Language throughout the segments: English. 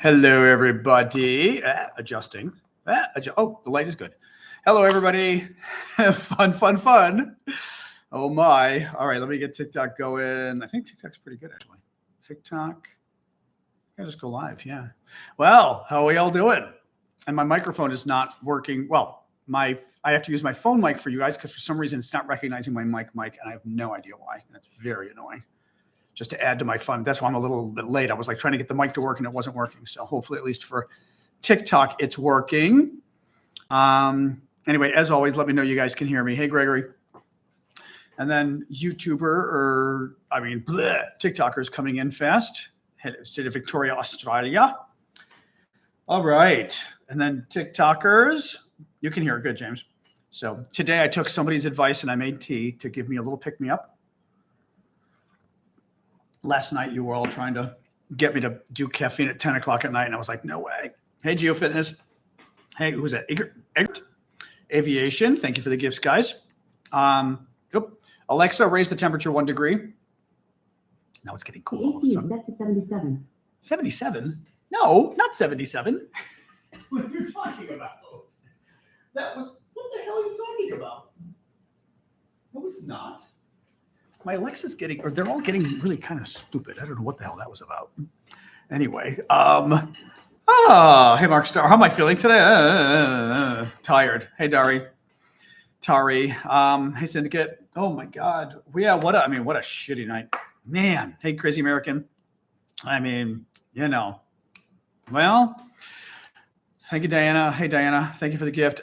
Hello, everybody. Adjusting. Oh, the light is good. Hello, everybody. Fun. Oh, my. All right, let me get TikTok going. I think TikTok's pretty good, actually. TikTok. I just go live, yeah. Well, how are we all doing? And my microphone is not working. Well, I have to use my phone mic for you guys because for some reason it's not recognizing my mic, and I have no idea why. And it's very annoying. Just to add to my fun. That's why I'm a little bit late. I was like trying to get the mic to work and it wasn't working. So hopefully, at least for TikTok, it's working. Anyway, as always, let me know you guys can hear me. Hey, Gregory. And then TikTokers coming in fast. State of Victoria, Australia. All right. And then TikTokers, you can hear it good, James. So today I took somebody's advice and I made tea to give me a little pick me up. Last night, you were all trying to get me to do caffeine at 10 o'clock at night, and I was like, no way. Hey, GeoFitness. Hey, who's that? Egert. Aviation. Thank you for the gifts, guys. Alexa, raise the temperature 1 degree. Now it's getting cool. AC is set to 77. 77? No, not 77. What are you talking about? What the hell are you talking about? No, it's not. My Alexa's they're all getting really kind of stupid. I don't know what the hell that was about. Anyway, hey, Mark Star, how am I feeling today? Tired. Hey, Tari. Hey, Syndicate. Oh my God. Yeah, what a shitty night. Man. Hey, Crazy American. Well, thank you, Diana. Hey, Diana. Thank you for the gift.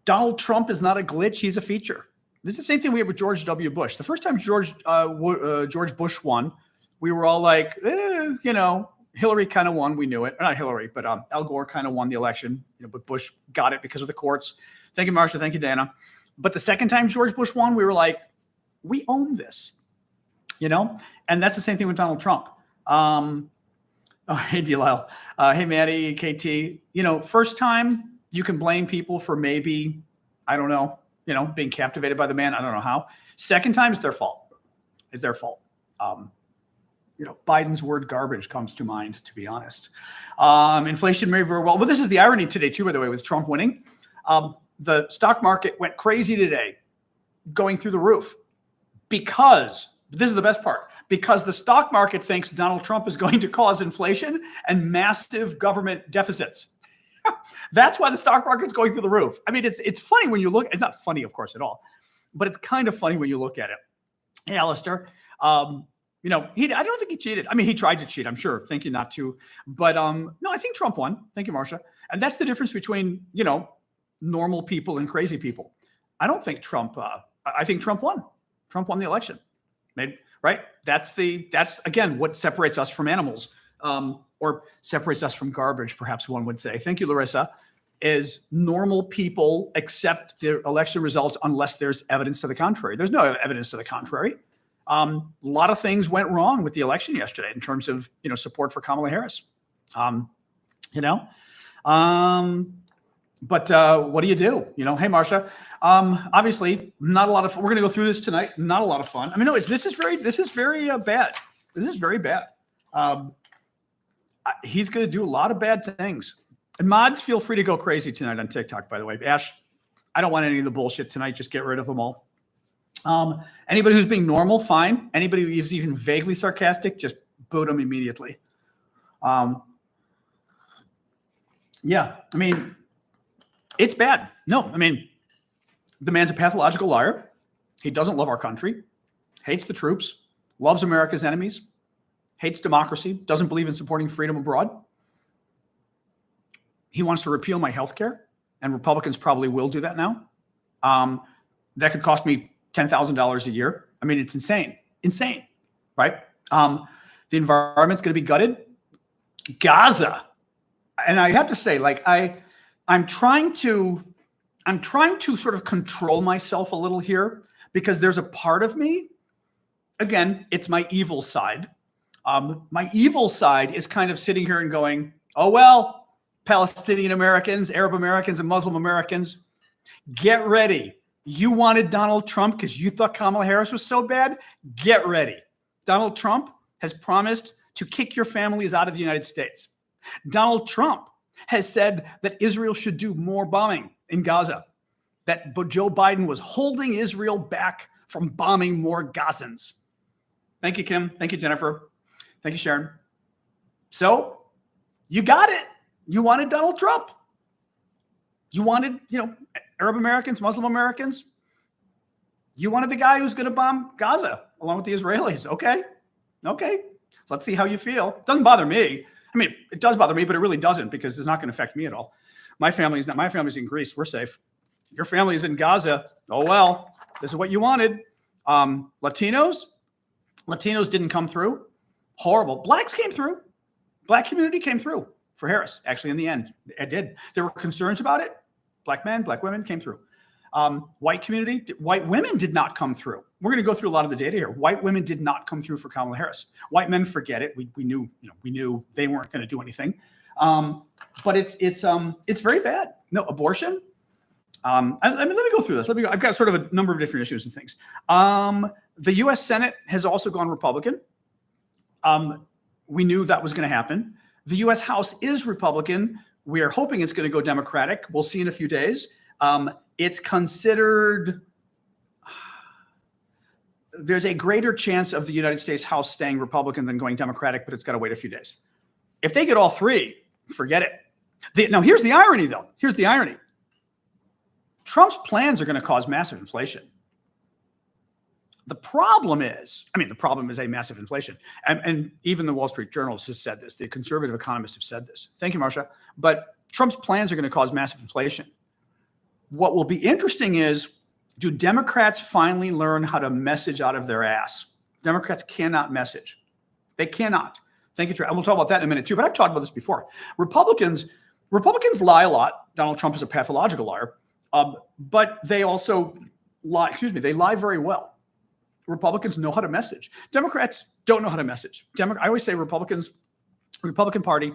Donald Trump is not a glitch. He's a feature. This is the same thing we had with George W. Bush. The first time George Bush won, we were all like, Hillary kind of won. We knew it. Not Hillary, but Al Gore kind of won the election. But Bush got it because of the courts. Thank you, Marsha. Thank you, Dana. But the second time George Bush won, we were like, we own this. And that's the same thing with Donald Trump. Hey, D-Lyle. Hey, Maddie, KT. First time you can blame people for maybe, I don't know, being captivated by the man. I don't know how. Second time is their fault. Biden's word garbage comes to mind, to be honest. Inflation may very well. Well, this is the irony today, too, by the way, with Trump winning. The stock market went crazy today, going through the roof because this is the best part. Because the stock market thinks Donald Trump is going to cause inflation and massive government deficits. That's why the stock market's going through the roof. It's funny when you look. It's not funny, of course, at all, but it's kind of funny when you look at it. Hey, Alistair. I don't think he cheated. He tried to cheat, I'm sure. Thank you not to. But no, I think Trump won. Thank you, Marcia. And that's the difference between, normal people and crazy people. I don't think Trump. I think Trump won. Trump won the election. Right? That's again what separates us from animals. Or separates us from garbage, perhaps one would say. Thank you, Larissa. Is normal people accept the election results unless there's evidence to the contrary. There's no evidence to the contrary. A lot of things went wrong with the election yesterday in terms of support for Kamala Harris. But what do you do? Hey, Marcia. Obviously, not a lot of. We're going to go through this tonight. Not a lot of fun. This is very bad. This is very bad. He's going to do a lot of bad things. And mods, feel free to go crazy tonight on TikTok, by the way. Ash, I don't want any of the bullshit tonight. Just get rid of them all. Anybody who's being normal, fine. Anybody who is even vaguely sarcastic, just boot them immediately. It's bad. No, the man's a pathological liar. He doesn't love our country, hates the troops, loves America's enemies, hates democracy, doesn't believe in supporting freedom abroad. He wants to repeal my health care, and Republicans probably will do that now. That could cost me $10,000 a year. It's insane, right? The environment's going to be gutted. Gaza. And I have to say, I'm trying to sort of control myself a little here because there's a part of me, again, it's my evil side. My evil side is kind of sitting here and going, oh, well, Palestinian Americans, Arab Americans, and Muslim Americans, get ready. You wanted Donald Trump because you thought Kamala Harris was so bad? Get ready. Donald Trump has promised to kick your families out of the United States. Donald Trump has said that Israel should do more bombing in Gaza, that Joe Biden was holding Israel back from bombing more Gazans. Thank you, Kim. Thank you, Jennifer. Thank you, Sharon. So you got it. You wanted Donald Trump. You wanted, Arab Americans, Muslim Americans. You wanted the guy who's going to bomb Gaza along with the Israelis. Okay. Let's see how you feel. Doesn't bother me. I mean, it does bother me, but it really doesn't because it's not going to affect me at all. My family's in Greece. We're safe. Your family's in Gaza. Oh, well, this is what you wanted. Latinos didn't come through. Horrible. Blacks came through. Black community came through for Harris. Actually, in the end, it did. There were concerns about it. Black men, black women came through. White community, white women did not come through. We're going to go through a lot of the data here. White women did not come through for Kamala Harris. White men, forget it. We knew they weren't going to do anything. But it's very bad. No abortion. Let me go through this. I've got sort of a number of different issues and things. The U.S. Senate has also gone Republican. We knew that was going to happen. The U.S. House is Republican. We are hoping it's going to go Democratic. We'll see in a few days. It's considered there's a greater chance of the United States House staying Republican than going Democratic, but it's got to wait a few days. If they get all three, forget it. Now, here's the irony, though. Here's the irony. Trump's plans are going to cause massive inflation. The problem is a massive inflation. And even the Wall Street Journal has said this. The conservative economists have said this. Thank you, Marcia. But Trump's plans are going to cause massive inflation. What will be interesting is, do Democrats finally learn how to message out of their ass? Democrats cannot message. They cannot. Thank you, Trey. And we'll talk about that in a minute, too. But I've talked about this before. Republicans lie a lot. Donald Trump is a pathological liar. But they also lie. They lie very well. Republicans know how to message. Democrats don't know how to message. I always say Republican Party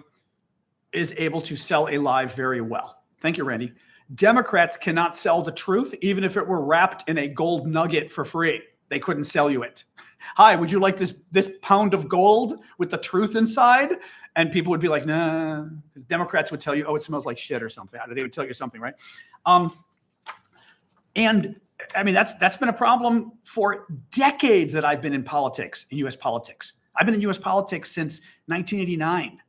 is able to sell a lie very well. Thank you, Randy. Democrats cannot sell the truth, even if it were wrapped in a gold nugget for free. They couldn't sell you it. Hi, would you like this pound of gold with the truth inside? And people would be like, nah, because Democrats would tell you, oh, it smells like shit or something. They would tell you something, right? And I mean, that's been a problem for decades that I've been in politics, in U.S. politics. I've been in U.S. politics since 1989,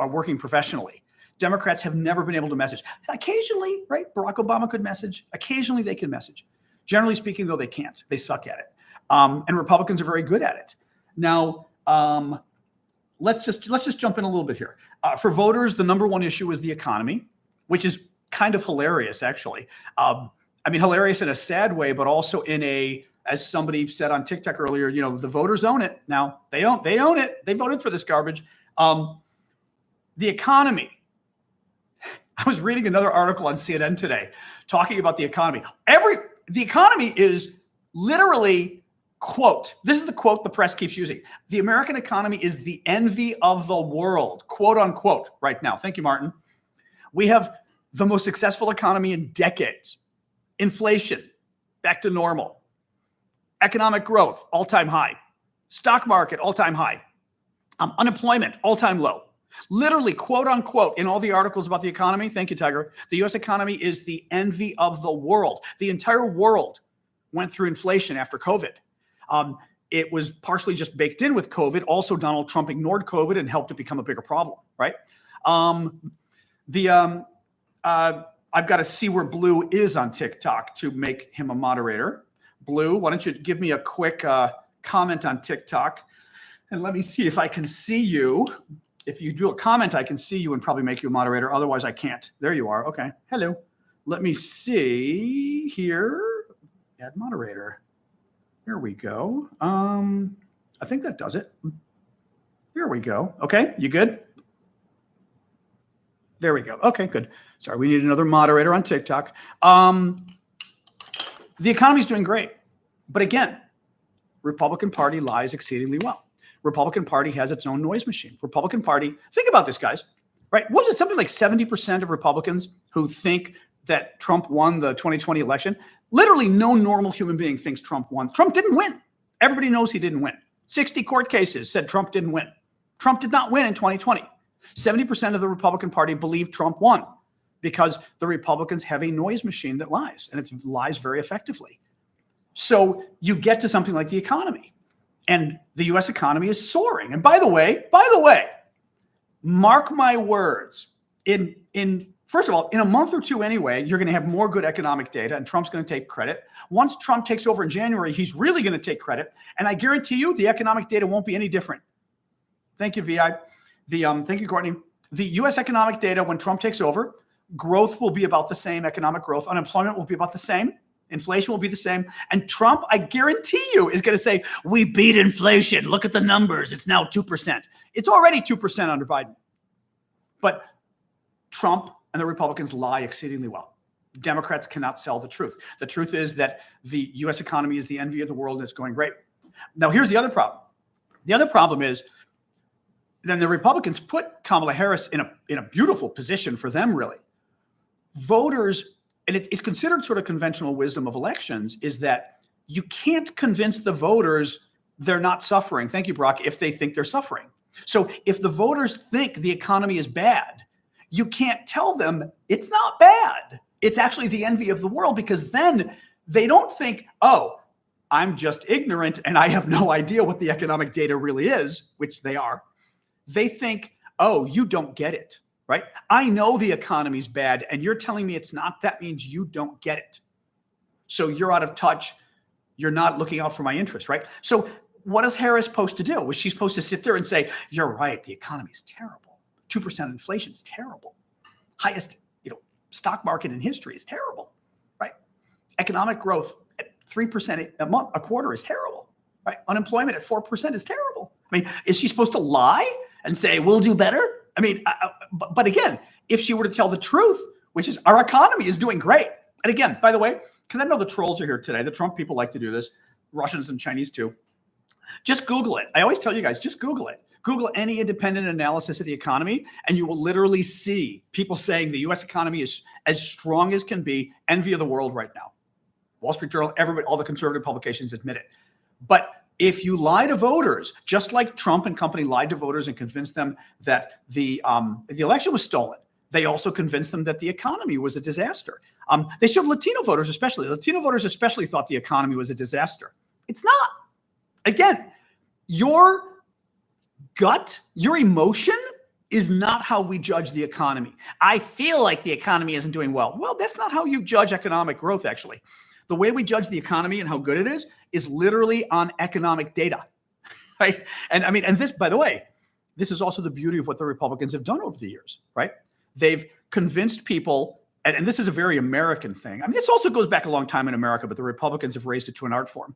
working professionally. Democrats have never been able to message. Occasionally, right? Barack Obama could message. Occasionally they can message. Generally speaking, though, they can't. They suck at it. And Republicans are very good at it. Now, let's just jump in a little bit here. For voters, the number one issue is the economy, which is kind of hilarious, actually. Hilarious in a sad way, but also in a, as somebody said on TikTok earlier, the voters own it now. They own it. They voted for this garbage. The economy. I was reading another article on CNN today talking about the economy. The economy is literally, quote, this is the quote the press keeps using. The American economy is the envy of the world, quote unquote, right now. Thank you, Martin. We have the most successful economy in decades. Inflation, back to normal. Economic growth, all-time high. Stock market, all-time high. Unemployment, all-time low. Literally, quote unquote, in all the articles about the economy, thank you, Tiger, the U.S. economy is the envy of the world. The entire world went through inflation after COVID. It was partially just baked in with COVID. Also, Donald Trump ignored COVID and helped it become a bigger problem, right? I've got to see where Blue is on TikTok to make him a moderator. Blue, why don't you give me a quick comment on TikTok, and let me see if I can see you. If you do a comment, I can see you and probably make you a moderator. Otherwise, I can't. There you are. Okay. Hello. Let me see here. Add moderator. There we go. I think that does it. There we go. Okay. You good? There we go. Okay, good. Sorry, we need another moderator on TikTok. The economy's doing great. But again, Republican Party lies exceedingly well. Republican Party has its own noise machine. Republican Party, think about this, guys, right? What was it, something like 70% of Republicans who think that Trump won the 2020 election? Literally no normal human being thinks Trump won. Trump didn't win. Everybody knows he didn't win. 60 court cases said Trump didn't win. Trump did not win in 2020. 70% of the Republican Party believe Trump won because the Republicans have a noise machine that lies, and it lies very effectively. So you get to something like the economy, and the U.S. economy is soaring. And by the way, mark my words, first of all, in a month or two anyway, you're going to have more good economic data, and Trump's going to take credit. Once Trump takes over in January, he's really going to take credit. And I guarantee you the economic data won't be any different. Thank you, VI. Thank you, Courtney. The U.S. economic data, when Trump takes over, growth will be about the same, economic growth. Unemployment will be about the same. Inflation will be the same. And Trump, I guarantee you, is going to say, we beat inflation. Look at the numbers. It's now 2%. It's already 2% under Biden. But Trump and the Republicans lie exceedingly well. Democrats cannot sell the truth. The truth is that the U.S. economy is the envy of the world, and it's going great. Now, here's the other problem. The other problem is then the Republicans put Kamala Harris in a beautiful position for them, really. Voters, and it's considered sort of conventional wisdom of elections, is that you can't convince the voters they're not suffering. Thank you, Brock, if they think they're suffering. So if the voters think the economy is bad, you can't tell them it's not bad. It's actually the envy of the world, because then they don't think, oh, I'm just ignorant and I have no idea what the economic data really is, which they are. They think, oh, you don't get it, right? I know the economy's bad and you're telling me it's not. That means you don't get it. So you're out of touch. You're not looking out for my interests, right? So what is Harris supposed to do? Was she supposed to sit there and say, you're right, the economy's terrible. 2% inflation is terrible. Highest, stock market in history is terrible, right? Economic growth at 3% a quarter is terrible, right? Unemployment at 4% is terrible. I mean, is she supposed to lie and say, we'll do better? I mean, but again, if she were to tell the truth, which is our economy is doing great. And again, by the way, because I know the trolls are here today, the Trump people like to do this, Russians and Chinese too. Just Google it. I always tell you guys, just Google it. Google any independent analysis of the economy, and you will literally see people saying the U.S. economy is as strong as can be, envy of the world right now. Wall Street Journal, everybody, all the conservative publications admit it. But if you lie to voters, just like Trump and company lied to voters and convinced them that the election was stolen, they also convinced them that the economy was a disaster. They showed Latino voters especially. Latino voters especially thought the economy was a disaster. It's not. Again, your gut, your emotion is not how we judge the economy. I feel like the economy isn't doing well. Well, that's not how you judge economic growth, actually. The way we judge the economy and how good it is literally on economic data, right? And I mean, and this, by the way, this is also the beauty of what the Republicans have done over the years, right? They've convinced people, and this is a very American thing. I mean, this also goes back a long time in America, but the Republicans have raised it to an art form.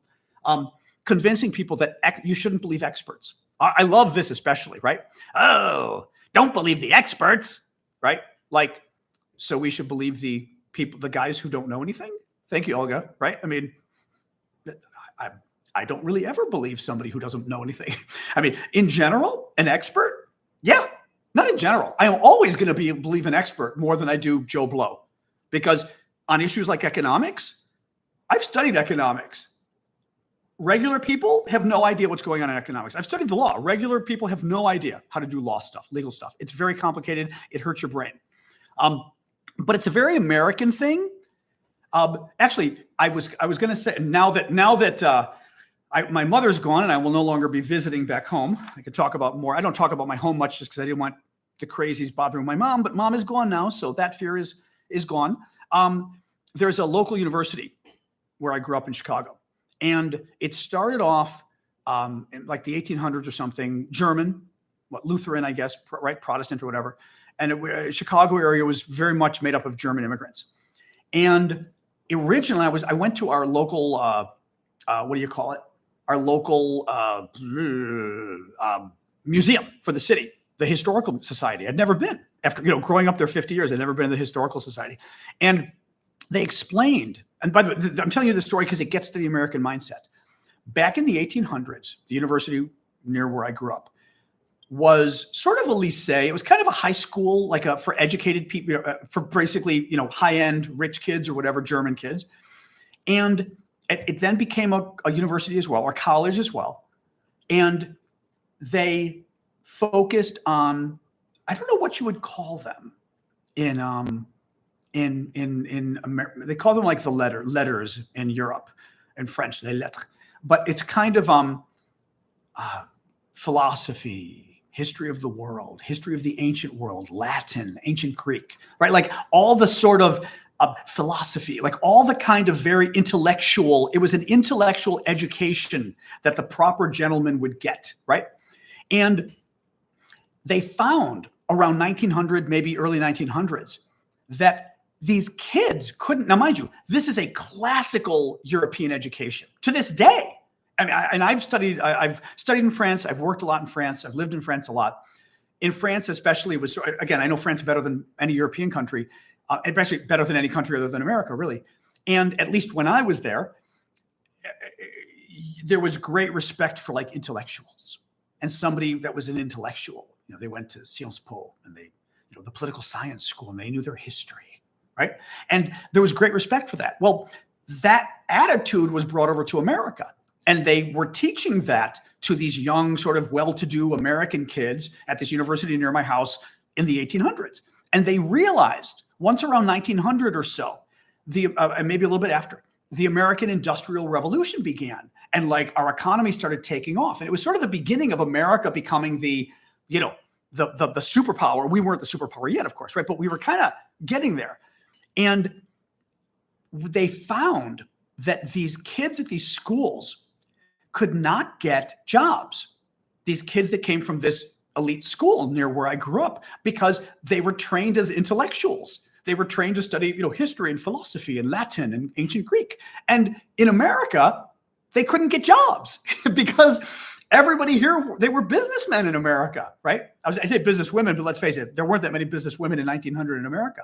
Convincing people that you shouldn't believe experts. I love this especially, right? Oh, don't believe the experts, right? Like, so we should believe the people, the guys who don't know anything? Thank you, Olga, right? I mean, I don't really ever believe somebody who doesn't know anything. I mean, in general, an expert? Yeah, not in general. I am always going to believe an expert more than I do Joe Blow. Because on issues like economics, I've studied economics. Regular people have no idea what's going on in economics. I've studied the law. Regular people have no idea how to do law stuff, legal stuff. It's very complicated. It hurts your brain. But it's a very American thing. Actually, I was going to say now that my mother's gone and I will no longer be visiting back home. I could talk about more. I don't talk about my home much just because I didn't want the crazies bothering my mom. But mom is gone now, so that fear is gone. There's a local university where I grew up in Chicago. And it started off in like the 1800s or something, German, Lutheran, I guess, right, Protestant or whatever. And the Chicago area was very much made up of German immigrants. And originally, I went to our local, what do you call it? Our local museum for the city, the Historical Society. I'd never been. After growing up there 50 years, I'd never been to the Historical Society. And they explained, and by the way, I'm telling you the story because it gets to the American mindset. Back in the 1800s, the university near where I grew up was sort of a lycée. It was kind of a high school, like for educated people, for basically, high-end rich kids or whatever, German kids. And it then became a university as well, or college as well. And they focused on, I don't know what you would call them in America. They call them like the letters in Europe, in French, les lettres. But it's kind of philosophy, history of the world, history of the ancient world, Latin, ancient Greek, right? Like all the sort of philosophy, like all the kind of very intellectual, it was an intellectual education that the proper gentleman would get, right? And they found around 1900, maybe early 1900s, that these kids couldn't, now mind you, this is a classical European education to this day. I mean, and I've studied in France. I've worked a lot in France. I've lived in France a lot. In France, especially, was, again, I know France better than any European country, especially better than any country other than America, really. And at least when I was there was great respect for like intellectuals and somebody that was an intellectual. You know, they went to Sciences Po and they, you know, the political science school, and they knew their history, right? And there was great respect for that. Well, that attitude was brought over to America. And they were teaching that to these young, sort of well-to-do American kids at this university near my house in the 1800s. And they realized once around 1900 or so, and maybe a little bit after, the American Industrial Revolution began. And like our economy started taking off. And it was sort of the beginning of America becoming the, you know, the superpower. We weren't the superpower yet, of course, right? But we were kind of getting there. And they found that these kids at these schools could not get jobs. These kids that came from this elite school near where I grew up, because they were trained as intellectuals. They were trained to study, you know, history and philosophy and Latin and ancient Greek. And in America, they couldn't get jobs because everybody here, they were businessmen in America, right? I say business women, but let's face it, there weren't that many business women in 1900 in America.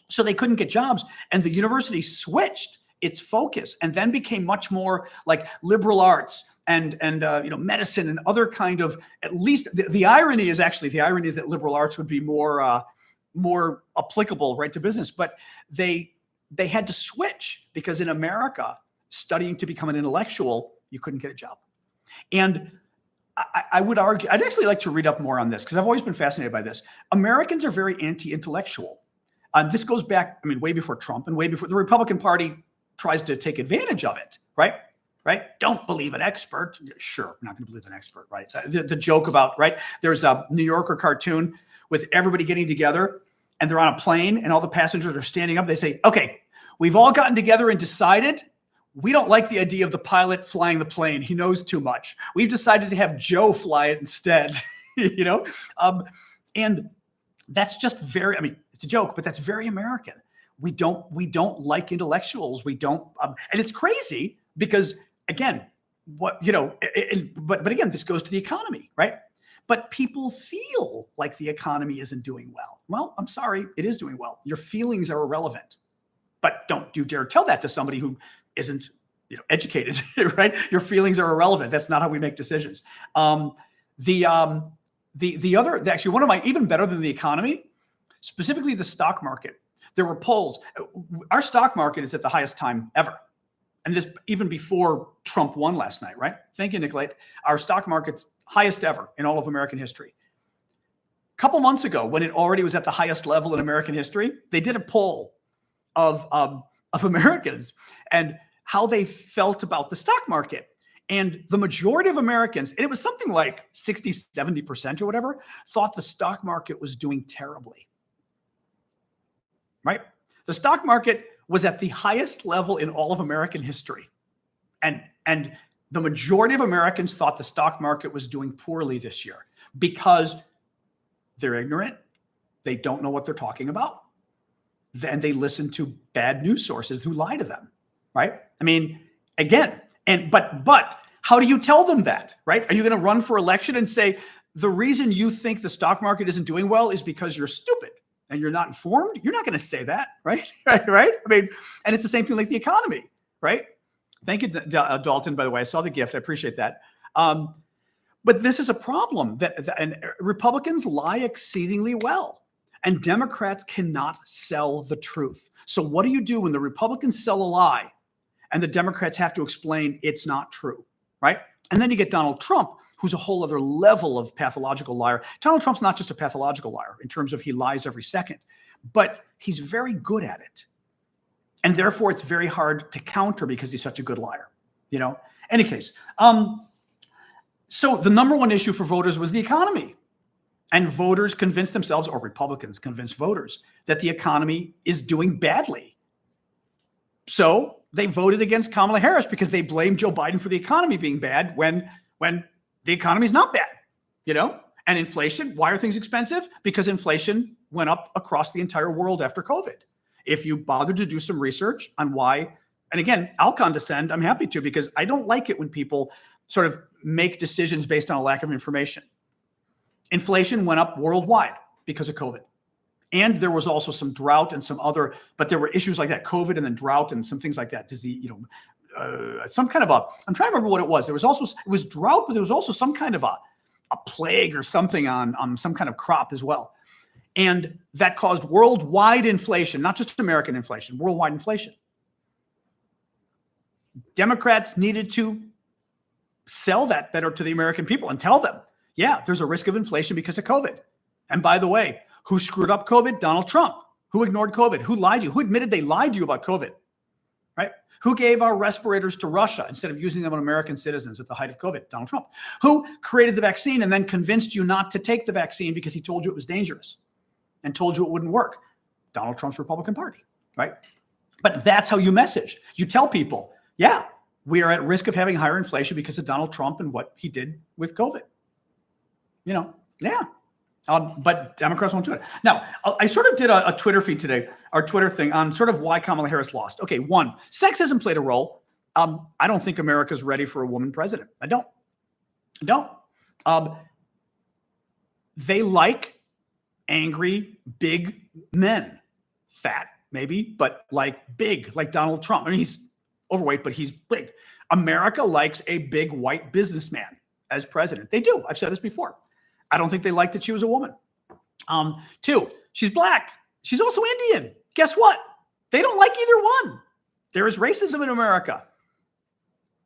So they couldn't get jobs, and the university switched its focus and then became much more like liberal arts and you know, medicine and other kind of, at least the irony is that liberal arts would be more applicable, right, to business. But they had to switch because in America, studying to become an intellectual, you couldn't get a job. And I would argue, I'd actually like to read up more on this because I've always been fascinated by this. Americans are very anti-intellectual. This goes back, I mean, way before Trump and way before the Republican Party tries to take advantage of it, right? Right? Don't believe an expert. Sure, I'm not going to believe an expert, right? The joke about, right? There's a New Yorker cartoon with everybody getting together and they're on a plane and all the passengers are standing up. They say, okay, we've all gotten together and decided we don't like the idea of the pilot flying the plane. He knows too much. We've decided to have Joe fly it instead, you know? And that's just very, I mean, it's a joke, but that's very American. We don't like intellectuals. We don't, and it's crazy because again, what, you know, but again, this goes to the economy, right? But people feel like the economy isn't doing well. Well, I'm sorry, it is doing well. Your feelings are irrelevant, but don't you dare tell that to somebody who isn't, you know, educated, right? Your feelings are irrelevant. That's not how we make decisions. The other, actually, one of my, even better than the economy, specifically the stock market. There were polls. Our stock market is at the highest time ever. And this even before Trump won last night, right? Thank you, Nicolette. Our stock market's highest ever in all of American history. A couple months ago, when it already was at the highest level in American history, they did a poll of Americans and how they felt about the stock market. And the majority of Americans, and it was something like 60, 70% or whatever, thought the stock market was doing terribly. Right? The stock market was at the highest level in all of American history. And the majority of Americans thought the stock market was doing poorly this year because they're ignorant. They don't know what they're talking about. Then they listen to bad news sources who lie to them. Right? I mean, again, but how do you tell them that? Right? Are you going to run for election and say, the reason you think the stock market isn't doing well is because you're stupid and you're not informed? You're not going to say that, right? Right? I mean, and it's the same thing like the economy, right? Thank you, Dalton, by the way. I saw the gift. I appreciate that. But this is a problem and Republicans lie exceedingly well, and Democrats cannot sell the truth. So what do you do when the Republicans sell a lie and the Democrats have to explain it's not true, right? And then you get Donald Trump, who's a whole other level of pathological liar. Donald Trump's not just a pathological liar in terms of he lies every second, but he's very good at it. And therefore, it's very hard to counter because he's such a good liar. Any case. So the number one issue for voters was the economy. And voters convinced themselves, or Republicans convinced voters, that the economy is doing badly. So they voted against Kamala Harris because they blamed Joe Biden for the economy being bad when the economy is not bad, And inflation, why are things expensive? Because inflation went up across the entire world after COVID. If you bother to do some research on why, and again, I'll condescend, I'm happy to, because I don't like it when people sort of make decisions based on a lack of information. Inflation went up worldwide because of COVID. And there was also some drought and some other, but there were issues like that, COVID and then drought and some things like that, disease, some kind of I'm trying to remember what it was. It was drought, but there was also some kind of a plague or something on some kind of crop as well. And that caused worldwide inflation, not just American inflation, worldwide inflation. Democrats needed to sell that better to the American people and tell them, yeah, there's a risk of inflation because of COVID. And by the way, who screwed up COVID? Donald Trump. Who ignored COVID? Who lied to you? Who admitted they lied to you about COVID? Right? Who gave our respirators to Russia instead of using them on American citizens at the height of COVID? Donald Trump. Who created the vaccine and then convinced you not to take the vaccine because he told you it was dangerous and told you it wouldn't work? Donald Trump's Republican Party, right? But that's how you message. You tell people, yeah, we are at risk of having higher inflation because of Donald Trump and what he did with COVID. Yeah. But Democrats won't do it. Now, I sort of did a Twitter feed today, our Twitter thing on sort of why Kamala Harris lost. Okay, one, sexism played a role. I don't think America's ready for a woman president. I don't. They like angry, big men. Fat, maybe, but big, like Donald Trump. I mean, he's overweight, but he's big. America likes a big white businessman as president. They do. I've said this before. I don't think they liked that she was a woman. Two, she's black. She's also Indian. Guess what? They don't like either one. There is racism in America.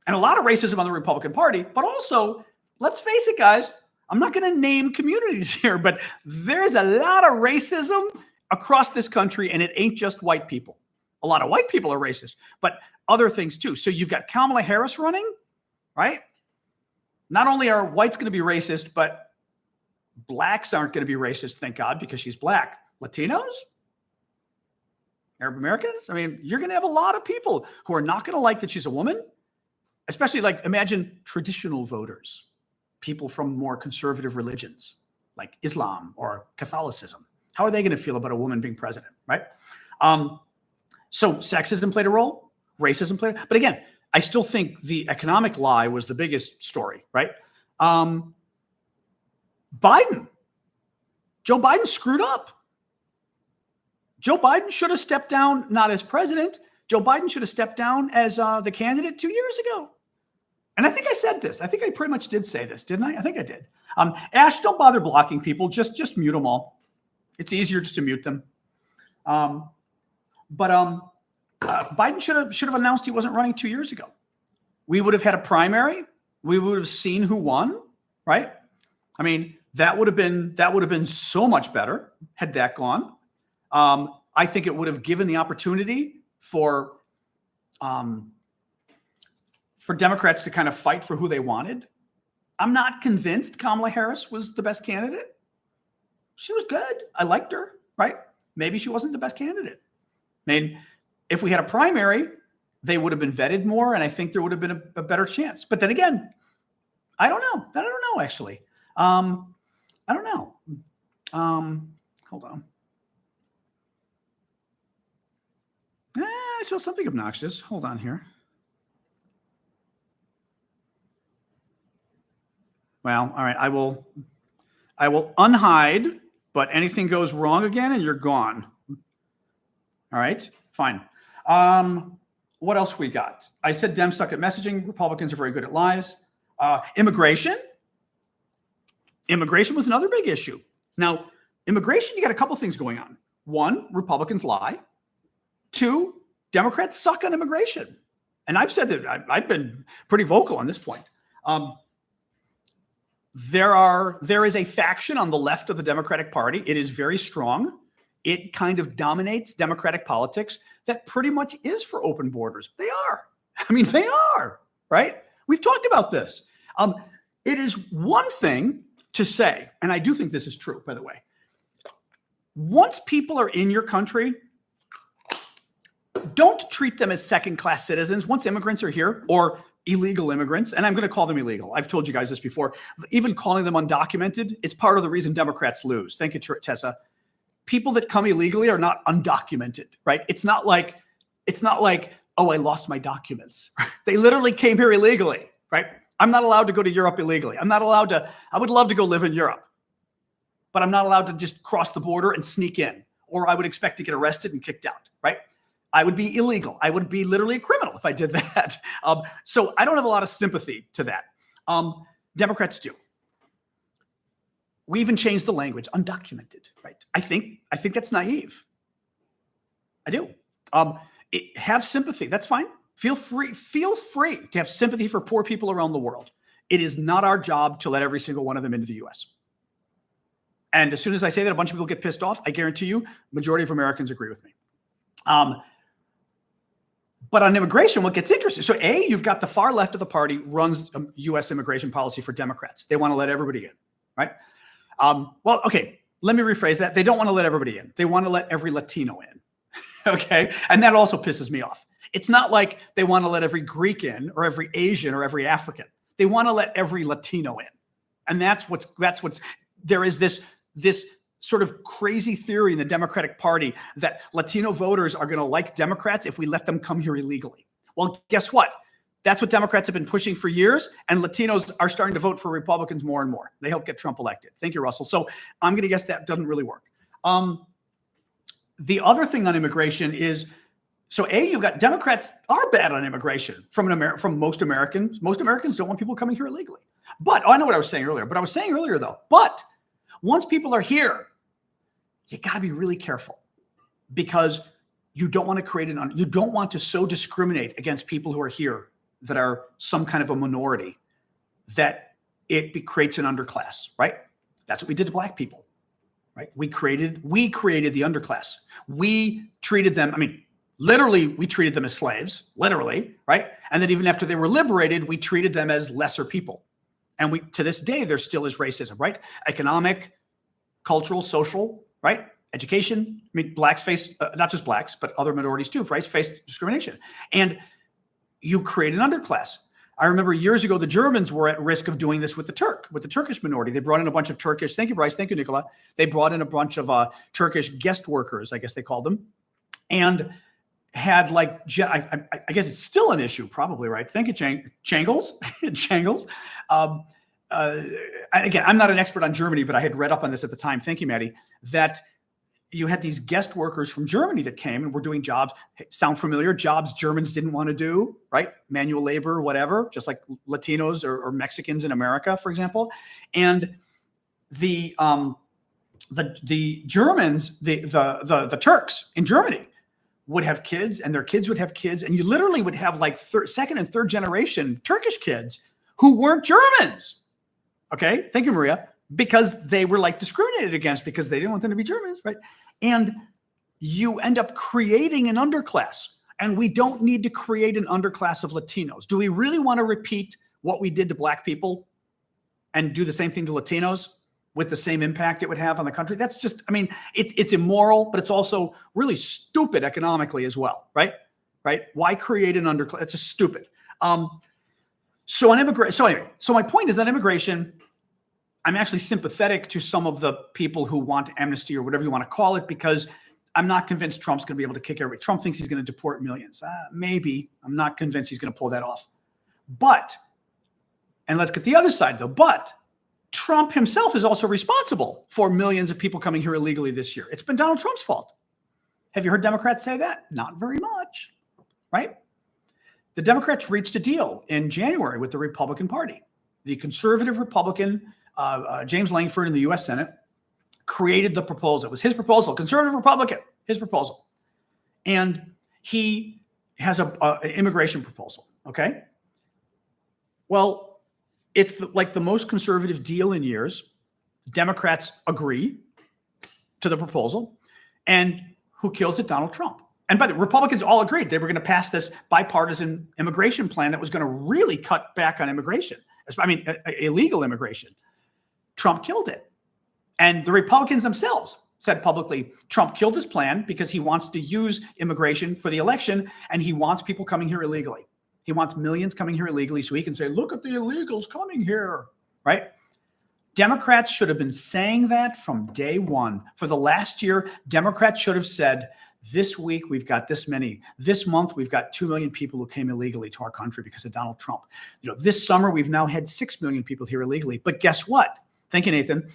And a lot of racism on the Republican Party. But also, let's face it, guys, I'm not going to name communities here, but there's a lot of racism across this country, and it ain't just white people. A lot of white people are racist, but other things too. So you've got Kamala Harris running, right? Not only are whites going to be racist, but blacks aren't going to be racist, thank God, because she's black. Latinos? Arab Americans? I mean, you're going to have a lot of people who are not going to like that she's a woman, especially imagine traditional voters, people from more conservative religions like Islam or Catholicism. How are they going to feel about a woman being president, right? So sexism played a role, racism played, but again, I still think the economic lie was the biggest story, right? Joe Biden screwed up. Joe Biden should have stepped down, not as president. Joe Biden should have stepped down as the candidate 2 years ago. And I think I said this. I think I pretty much did say this, didn't I? I think I did. Ash, don't bother blocking people. Just mute them all. It's easier just to mute them. But Biden should have announced he wasn't running 2 years ago. We would have had a primary. We would have seen who won, right? I mean, that would have been so much better had that gone. I think it would have given the opportunity for Democrats to kind of fight for who they wanted. I'm not convinced Kamala Harris was the best candidate. She was good. I liked her, right? Maybe she wasn't the best candidate. I mean, if we had a primary, they would have been vetted more, and I think there would have been a better chance. But then again, I don't know. I don't know, actually. I don't know. Hold on. I saw something obnoxious. Hold on here. Well, all right. I will unhide, but anything goes wrong again and you're gone. All right, fine. What else we got? I said Dems suck at messaging. Republicans are very good at lies. Immigration. Immigration was another big issue. Now, immigration, you got a couple things going on. One, Republicans lie. Two, Democrats suck on immigration. And I've said that I've been pretty vocal on this point. There is a faction on the left of the Democratic Party. It is very strong. It kind of dominates Democratic politics that pretty much is for open borders. They are. I mean, they are, right? We've talked about this. It is one thing to say, and I do think this is true, by the way. Once people are in your country, don't treat them as second-class citizens. Once immigrants are here, or illegal immigrants, and I'm going to call them illegal. I've told you guys this before. Even calling them undocumented, it's part of the reason Democrats lose. Thank you, Tessa. People that come illegally are not undocumented, right? It's not like, oh, I lost my documents. They literally came here illegally, right? I'm not allowed to go to Europe illegally. I'm not allowed to, I would love to go live in Europe, but I'm not allowed to just cross the border and sneak in, or I would expect to get arrested and kicked out, right? I would be illegal. I would be literally a criminal if I did that. So I don't have a lot of sympathy to that. Democrats do. We even changed the language, undocumented, right? I think that's naive. I do. Have sympathy. That's fine. Feel free to have sympathy for poor people around the world. It is not our job to let every single one of them into the U.S. And as soon as I say that, a bunch of people get pissed off. I guarantee you, majority of Americans agree with me. But on immigration, what gets interesting? So you've got the far left of the party runs U.S. immigration policy for Democrats. They want to let everybody in, right? Well, okay, let me rephrase that. They don't want to let everybody in. They want to let every Latino in, okay? And that also pisses me off. It's not like they want to let every Greek in or every Asian or every African. They want to let every Latino in. And there is this sort of crazy theory in the Democratic Party that Latino voters are going to like Democrats if we let them come here illegally. Well, guess what? That's what Democrats have been pushing for years, and Latinos are starting to vote for Republicans more and more. They help get Trump elected. Thank you, Russell. So I'm going to guess that doesn't really work. The other thing on immigration is, you've got Democrats are bad on immigration from most Americans. Most Americans don't want people coming here illegally. But I know what I was saying earlier. But I was saying earlier, though, once people are here, you got to be really careful, because you don't want to you don't want to so discriminate against people who are here that are some kind of a minority that it creates an underclass, right? That's what we did to black people, right? We created the underclass. We treated them, literally, we treated them as slaves, literally, right? And then even after they were liberated, we treated them as lesser people. And to this day, there still is racism, right? Economic, cultural, social, right? Education. Blacks face, not just blacks, but other minorities too, right? Face discrimination. And you create an underclass. I remember years ago, the Germans were at risk of doing this with the Turkish minority. They brought in a bunch of Turkish, thank you, Bryce, thank you, Nicola. They brought in a bunch of Turkish guest workers, I guess they called them, and had I guess it's still an issue, probably, right? Thank you, Changles. Changles. Again, I'm not an expert on Germany, but I had read up on this at the time. Thank you, Maddie. That you had these guest workers from Germany that came and were doing jobs. Sound familiar? Jobs Germans didn't want to do, right? Manual labor, whatever, just like Latinos or Mexicans in America, for example. And the Germans, the Turks in Germany would have kids, and their kids would have kids, and you literally would have like second and third generation Turkish kids who weren't Germans. Okay, thank you, Maria. Because they were discriminated against because they didn't want them to be Germans, right? And you end up creating an underclass, and we don't need to create an underclass of Latinos. Do we really want to repeat what we did to black people and do the same thing to Latinos with the same impact it would have on the country? That's just, it's immoral, but it's also really stupid economically as well, right? Right? Why create an underclass? It's just stupid. So my point is on immigration, I'm actually sympathetic to some of the people who want amnesty or whatever you want to call it, because I'm not convinced Trump's going to be able to kick everybody. Trump thinks he's going to deport millions. Maybe. I'm not convinced he's going to pull that off. And let's get the other side, though. But Trump himself is also responsible for millions of people coming here illegally this year. It's been Donald Trump's fault. Have you heard Democrats say that? Not very much, right? The Democrats reached a deal in January with the Republican Party. The conservative Republican James Langford in the U.S. Senate created the proposal. It was his proposal, conservative Republican, his proposal. And he has an immigration proposal, okay? Well, It's like the most conservative deal in years. Democrats agree to the proposal. And who kills it? Donald Trump. And by the way, Republicans all agreed they were going to pass this bipartisan immigration plan that was going to really cut back on immigration. I mean, illegal immigration. Trump killed it. And the Republicans themselves said publicly, Trump killed this plan because he wants to use immigration for the election, and he wants people coming here illegally. He wants millions coming here illegally so he can say, look at the illegals coming here, right? Democrats should have been saying that from day one. For the last year, Democrats should have said, this week we've got this many. This month we've got 2 million people who came illegally to our country because of Donald Trump. This summer we've now had 6 million people here illegally. But guess what? Thank you, Nathan.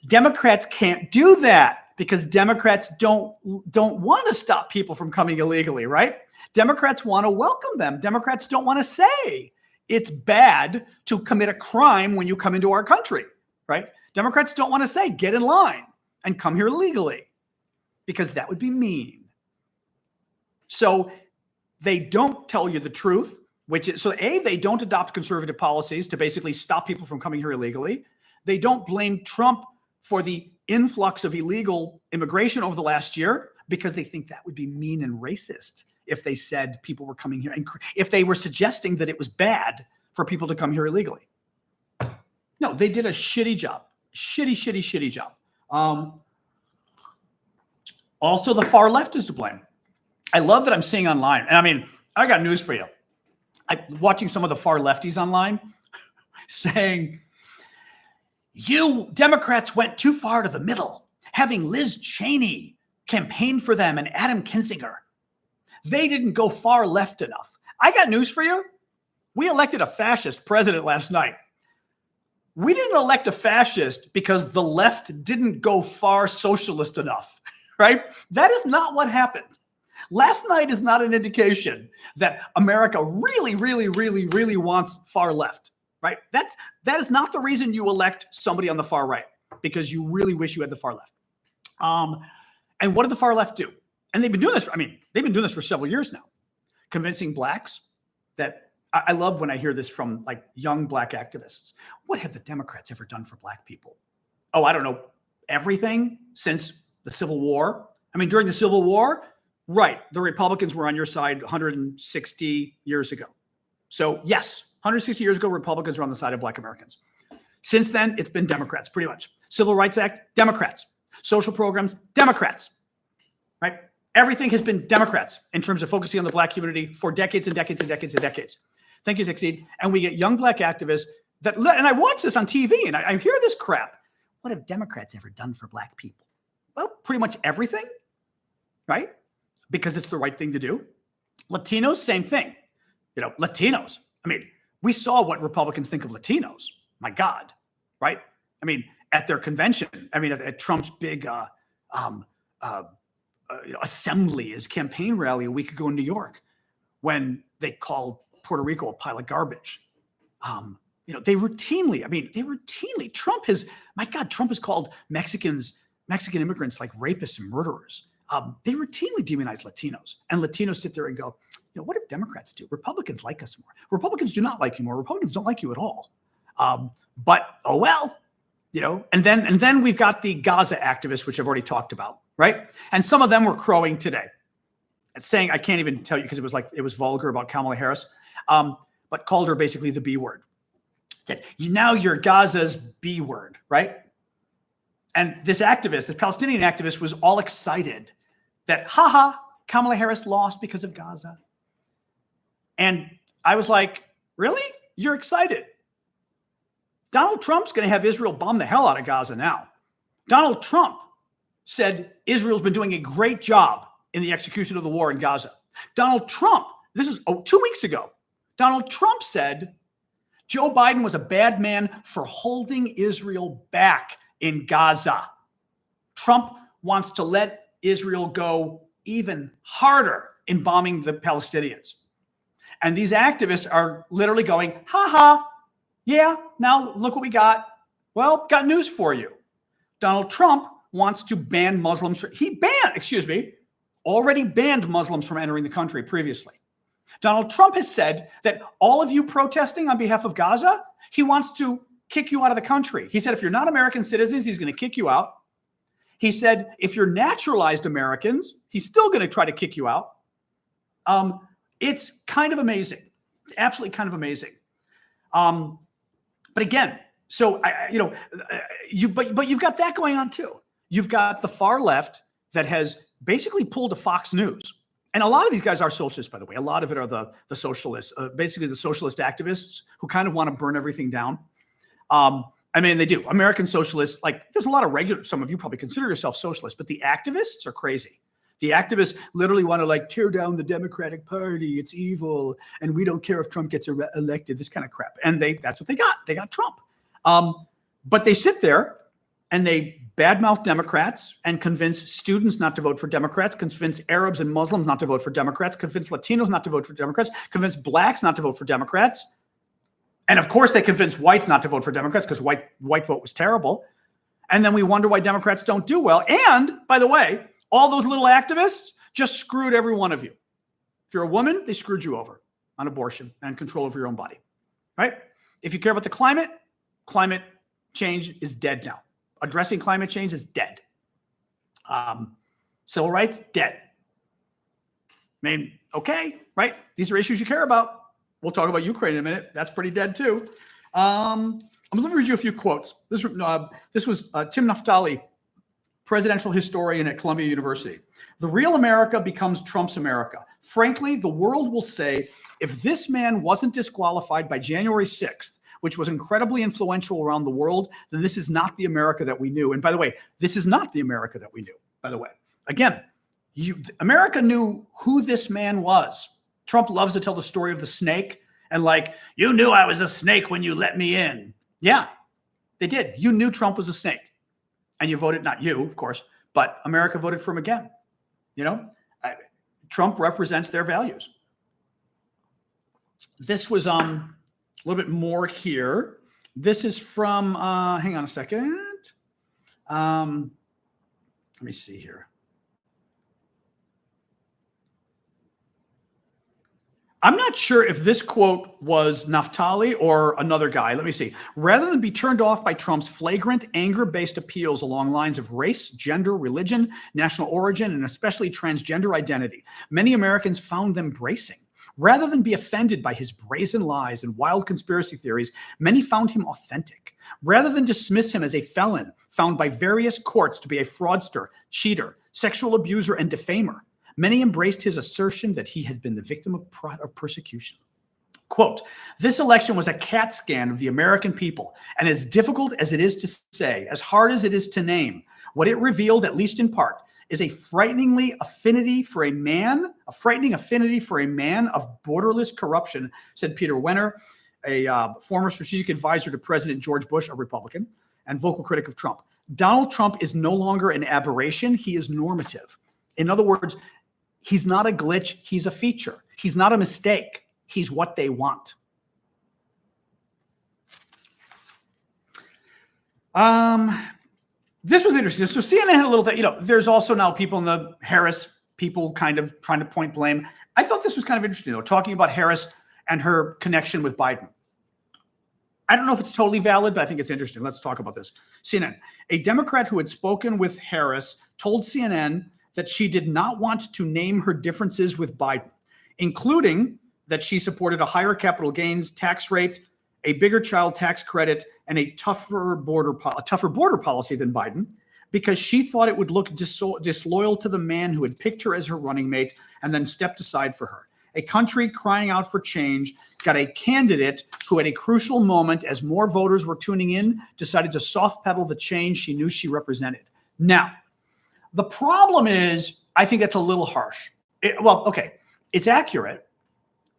Democrats can't do that because Democrats don't want to stop people from coming illegally, right? Democrats want to welcome them. Democrats don't want to say it's bad to commit a crime when you come into our country, right? Democrats don't want to say get in line and come here legally because that would be mean. So they don't tell you the truth, which is, so A, they don't adopt conservative policies to basically stop people from coming here illegally. They don't blame Trump for the influx of illegal immigration over the last year because they think that would be mean and racist if they said people were coming here and if they were suggesting that it was bad for people to come here illegally. No, they did a shitty job. Shitty job. Also, the far left is to blame. I love that I'm seeing online. And I mean, I got news for you. I'm watching some of the far lefties online saying, you Democrats went too far to the middle, having Liz Cheney campaign for them and Adam Kinzinger. They didn't go far left enough. I got news for you. We elected a fascist president last night. We didn't elect a fascist because the left didn't go far socialist enough, right? That is not what happened. Last night is not an indication that America really wants far left, right? That is not the reason you elect somebody on the far right, because you really wish you had the far left. And what did the far left do? And they've been doing this. They've been doing this for several years now, convincing blacks that I love when I hear this from like young black activists. What have the Democrats ever done for black people? Oh, I don't know. Everything since the Civil War. During the Civil War, right, the Republicans were on your side 160 years ago. So yes, 160 years ago, Republicans were on the side of black Americans. Since then, it's been Democrats, pretty much. Civil Rights Act, Democrats. Social programs, Democrats, right? Everything has been Democrats in terms of focusing on the black community for decades and decades and decades and decades. Thank you, Succeed. And we get young black activists and I watch this on TV and I hear this crap. What have Democrats ever done for black people? Well, pretty much everything, right? Because it's the right thing to do. Latinos, same thing. Latinos. We saw what Republicans think of Latinos. My God, right? At their convention, at Trump's big assembly, his campaign rally a week ago in New York, when they called Puerto Rico a pile of garbage. They routinely, Trump has called Mexican immigrants like rapists and murderers. They routinely demonize Latinos, and Latinos sit there and go, what do Democrats do? Republicans like us more. Republicans do not like you more. Republicans don't like you at all. But oh well, and then we've got the Gaza activists, which I've already talked about, right? And some of them were crowing today and saying, I can't even tell you because it was vulgar about Kamala Harris, but called her basically the B word. That now you're Gaza's B word, right? And this Palestinian activist was all excited that, Kamala Harris lost because of Gaza. And I was like, really? You're excited? Donald Trump's going to have Israel bomb the hell out of Gaza now. Donald Trump said Israel's been doing a great job in the execution of the war in Gaza. Donald Trump, this is 2 weeks ago, Donald Trump said Joe Biden was a bad man for holding Israel back in Gaza. Trump wants to let Israel go even harder in bombing the Palestinians. And these activists are literally going, yeah, now look what we got. Well, got news for you. Donald Trump wants to ban Muslims. Already banned Muslims from entering the country previously. Donald Trump has said that all of you protesting on behalf of Gaza, he wants to kick you out of the country. He said, if you're not American citizens, he's going to kick you out. He said, if you're naturalized Americans, he's still going to try to kick you out. It's kind of amazing. It's absolutely kind of amazing. But again, so but you've got that going on too. You've got the far left that has basically pulled a Fox News. And a lot of these guys are socialists, by the way. A lot of it are the socialists, basically the socialist activists who kind of want to burn everything down. I mean, they do. American socialists, like there's a lot of regular, some of you probably consider yourself socialist, but the activists are crazy. The activists literally want to like tear down the Democratic Party. It's evil. And we don't care if Trump gets elected, this kind of crap. And that's what they got. They got Trump. But they sit there and they badmouth Democrats and convince students not to vote for Democrats, convince Arabs and Muslims not to vote for Democrats, convince Latinos not to vote for Democrats, convince blacks not to vote for Democrats. And of course, they convince whites not to vote for Democrats because white vote was terrible. And then we wonder why Democrats don't do well. And by the way, all those little activists just screwed every one of you. If you're a woman, they screwed you over on abortion and control over your own body, right? If you care about the climate change is dead now. Addressing climate change is dead. Civil rights, dead. I mean, okay, right? These are issues you care about. We'll talk about Ukraine in a minute. That's pretty dead too. I'm going to read you a few quotes. This was Tim Naftali, presidential historian at Columbia University. The real America becomes Trump's America. Frankly, the world will say, if this man wasn't disqualified by January 6th, which was incredibly influential around the world, then this is not the America that we knew. And by the way, this is not the America that we knew, by the way. Again, America knew who this man was. Trump loves to tell the story of the snake and like, you knew I was a snake when you let me in. Yeah, they did. You knew Trump was a snake. And you voted, not you, of course, but America voted for him again. You know, Trump represents their values. This was a little bit more here. This is from, hang on a second. Let me see here. I'm not sure if this quote was Naftali or another guy. Let me see. Rather than be turned off by Trump's flagrant anger-based appeals along lines of race, gender, religion, national origin, and especially transgender identity, many Americans found them bracing. Rather than be offended by his brazen lies and wild conspiracy theories, many found him authentic. Rather than dismiss him as a felon found by various courts to be a fraudster, cheater, sexual abuser, and defamer, many embraced his assertion that he had been the victim of persecution. Quote, this election was a CAT scan of the American people, and as difficult as it is to say, as hard as it is to name, what it revealed, at least in part, is a frightening affinity for a man of borderless corruption, said Peter Wenner, a former strategic advisor to President George Bush, a Republican, and vocal critic of Trump. Donald Trump is no longer an aberration. He is normative. In other words, he's not a glitch. He's a feature. He's not a mistake. He's what they want. This was interesting. So CNN had a little bit, there's also now people in the Harris people kind of trying to point blame. I thought this was kind of interesting, though, talking about Harris and her connection with Biden. I don't know if it's totally valid, but I think it's interesting. Let's talk about this. CNN, a Democrat who had spoken with Harris told CNN that she did not want to name her differences with Biden, including that she supported a higher capital gains tax rate, a bigger child tax credit, and a tougher border policy than Biden, because she thought it would look disloyal to the man who had picked her as her running mate and then stepped aside for her. A country crying out for change got a candidate who, at a crucial moment, as more voters were tuning in, decided to soft pedal the change she knew she represented. Now, the problem is, I think that's a little harsh. It's accurate.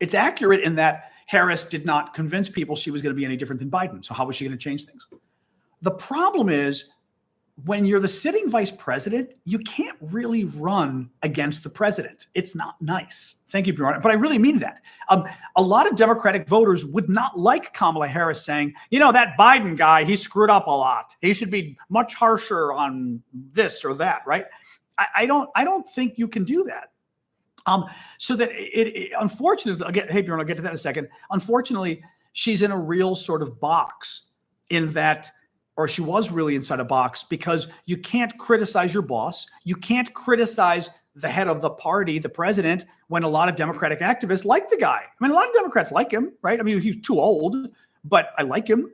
It's accurate in that Harris did not convince people she was going to be any different than Biden. So how was she going to change things? The problem is, when you're the sitting vice president, you can't really run against the president. It's not nice. Thank you, Bjorn. But I really mean that. A lot of Democratic voters would not like Kamala Harris saying, that Biden guy, he screwed up a lot. He should be much harsher on this or that, right? I don't think you can do that. So that unfortunately, again, hey, Bjorn, I'll get to that in a second. Unfortunately, she's in a real sort of box in that, or she was really inside a box, because you can't criticize your boss. You can't criticize the head of the party, the president, when a lot of Democratic activists like the guy. I mean, a lot of Democrats like him, right? I mean, he's too old, but I like him.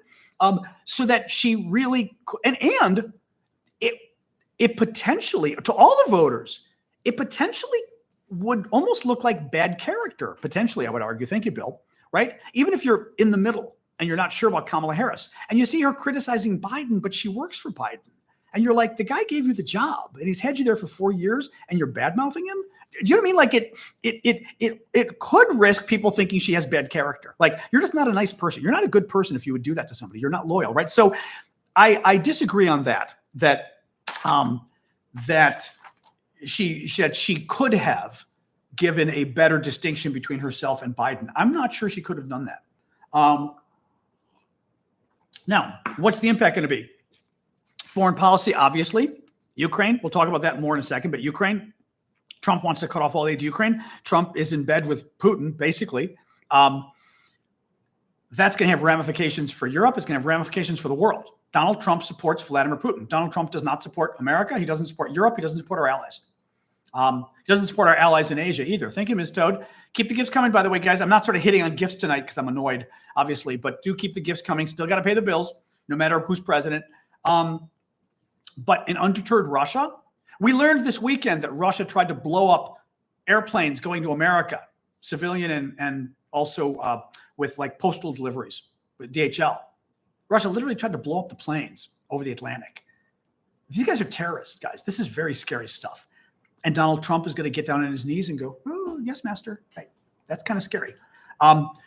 So that she really, and it potentially, to all the voters, it potentially would almost look like bad character, potentially, I would argue. Thank you, Bill. Right? Even if you're in the middle and you're not sure about Kamala Harris, and you see her criticizing Biden, but she works for Biden. And you're like, the guy gave you the job and he's had you there for 4 years and you're bad-mouthing him? Do you know what I mean? Like it could risk people thinking she has bad character. Like, you're just not a nice person. You're not a good person if you would do that to somebody. You're not loyal, right? So I disagree on that she could have given a better distinction between herself and Biden. I'm not sure she could have done that. Now, what's the impact going to be? Foreign policy, obviously. Ukraine, we'll talk about that more in a second, but Ukraine, Trump wants to cut off all aid to Ukraine. Trump is in bed with Putin, basically. That's going to have ramifications for Europe. It's going to have ramifications for the world. Donald Trump supports Vladimir Putin. Donald Trump does not support America. He doesn't support Europe. He doesn't support our allies. He doesn't support our allies in Asia either. Thank you, Ms. Toad. Keep the gifts coming, by the way, guys. I'm not sort of hitting on gifts tonight because I'm annoyed, obviously, but do keep the gifts coming. Still got to pay the bills, no matter who's president. But in undeterred Russia, we learned this weekend that Russia tried to blow up airplanes going to America, civilian and also with like postal deliveries with DHL. Russia literally tried to blow up the planes over the Atlantic. These guys are terrorists, guys. This is very scary stuff. And Donald Trump is going to get down on his knees and go, "Oh, yes, master." Right. That's kind of scary.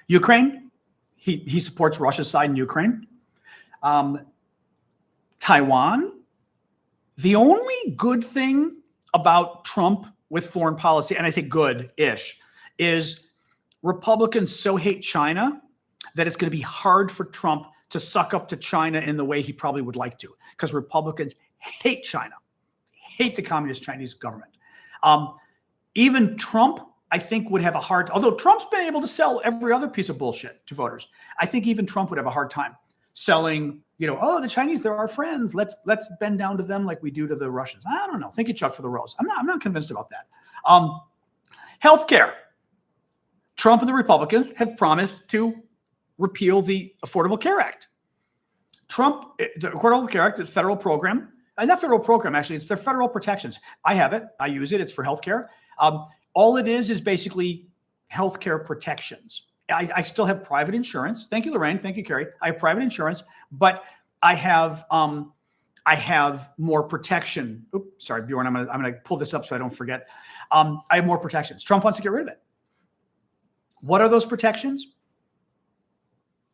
Ukraine, he supports Russia's side in Ukraine. Taiwan, the only good thing about Trump with foreign policy, and I say good-ish, is Republicans so hate China that it's going to be hard for Trump to suck up to China in the way he probably would like to, because Republicans hate China, hate the communist Chinese government. Even Trump, I think, would have a hard, although Trump's been able to sell every other piece of bullshit to voters, I think even Trump would have a hard time selling, oh, the Chinese, they're our friends. Let's bend down to them like we do to the Russians. I don't know. Thank you, Chuck, for the rose. I'm not convinced about that. Healthcare. Trump and the Republicans have promised to repeal the Affordable Care Act. The Affordable Care Act is a federal program. Not federal program, actually. It's their federal protections. I have it. I use it. It's for healthcare. All it is basically healthcare protections. I still have private insurance. Thank you, Lorraine. Thank you, Carrie. I have private insurance, but I have more protection. Oops, sorry, Bjorn. I'm gonna pull this up so I don't forget. I have more protections. Trump wants to get rid of it. What are those protections?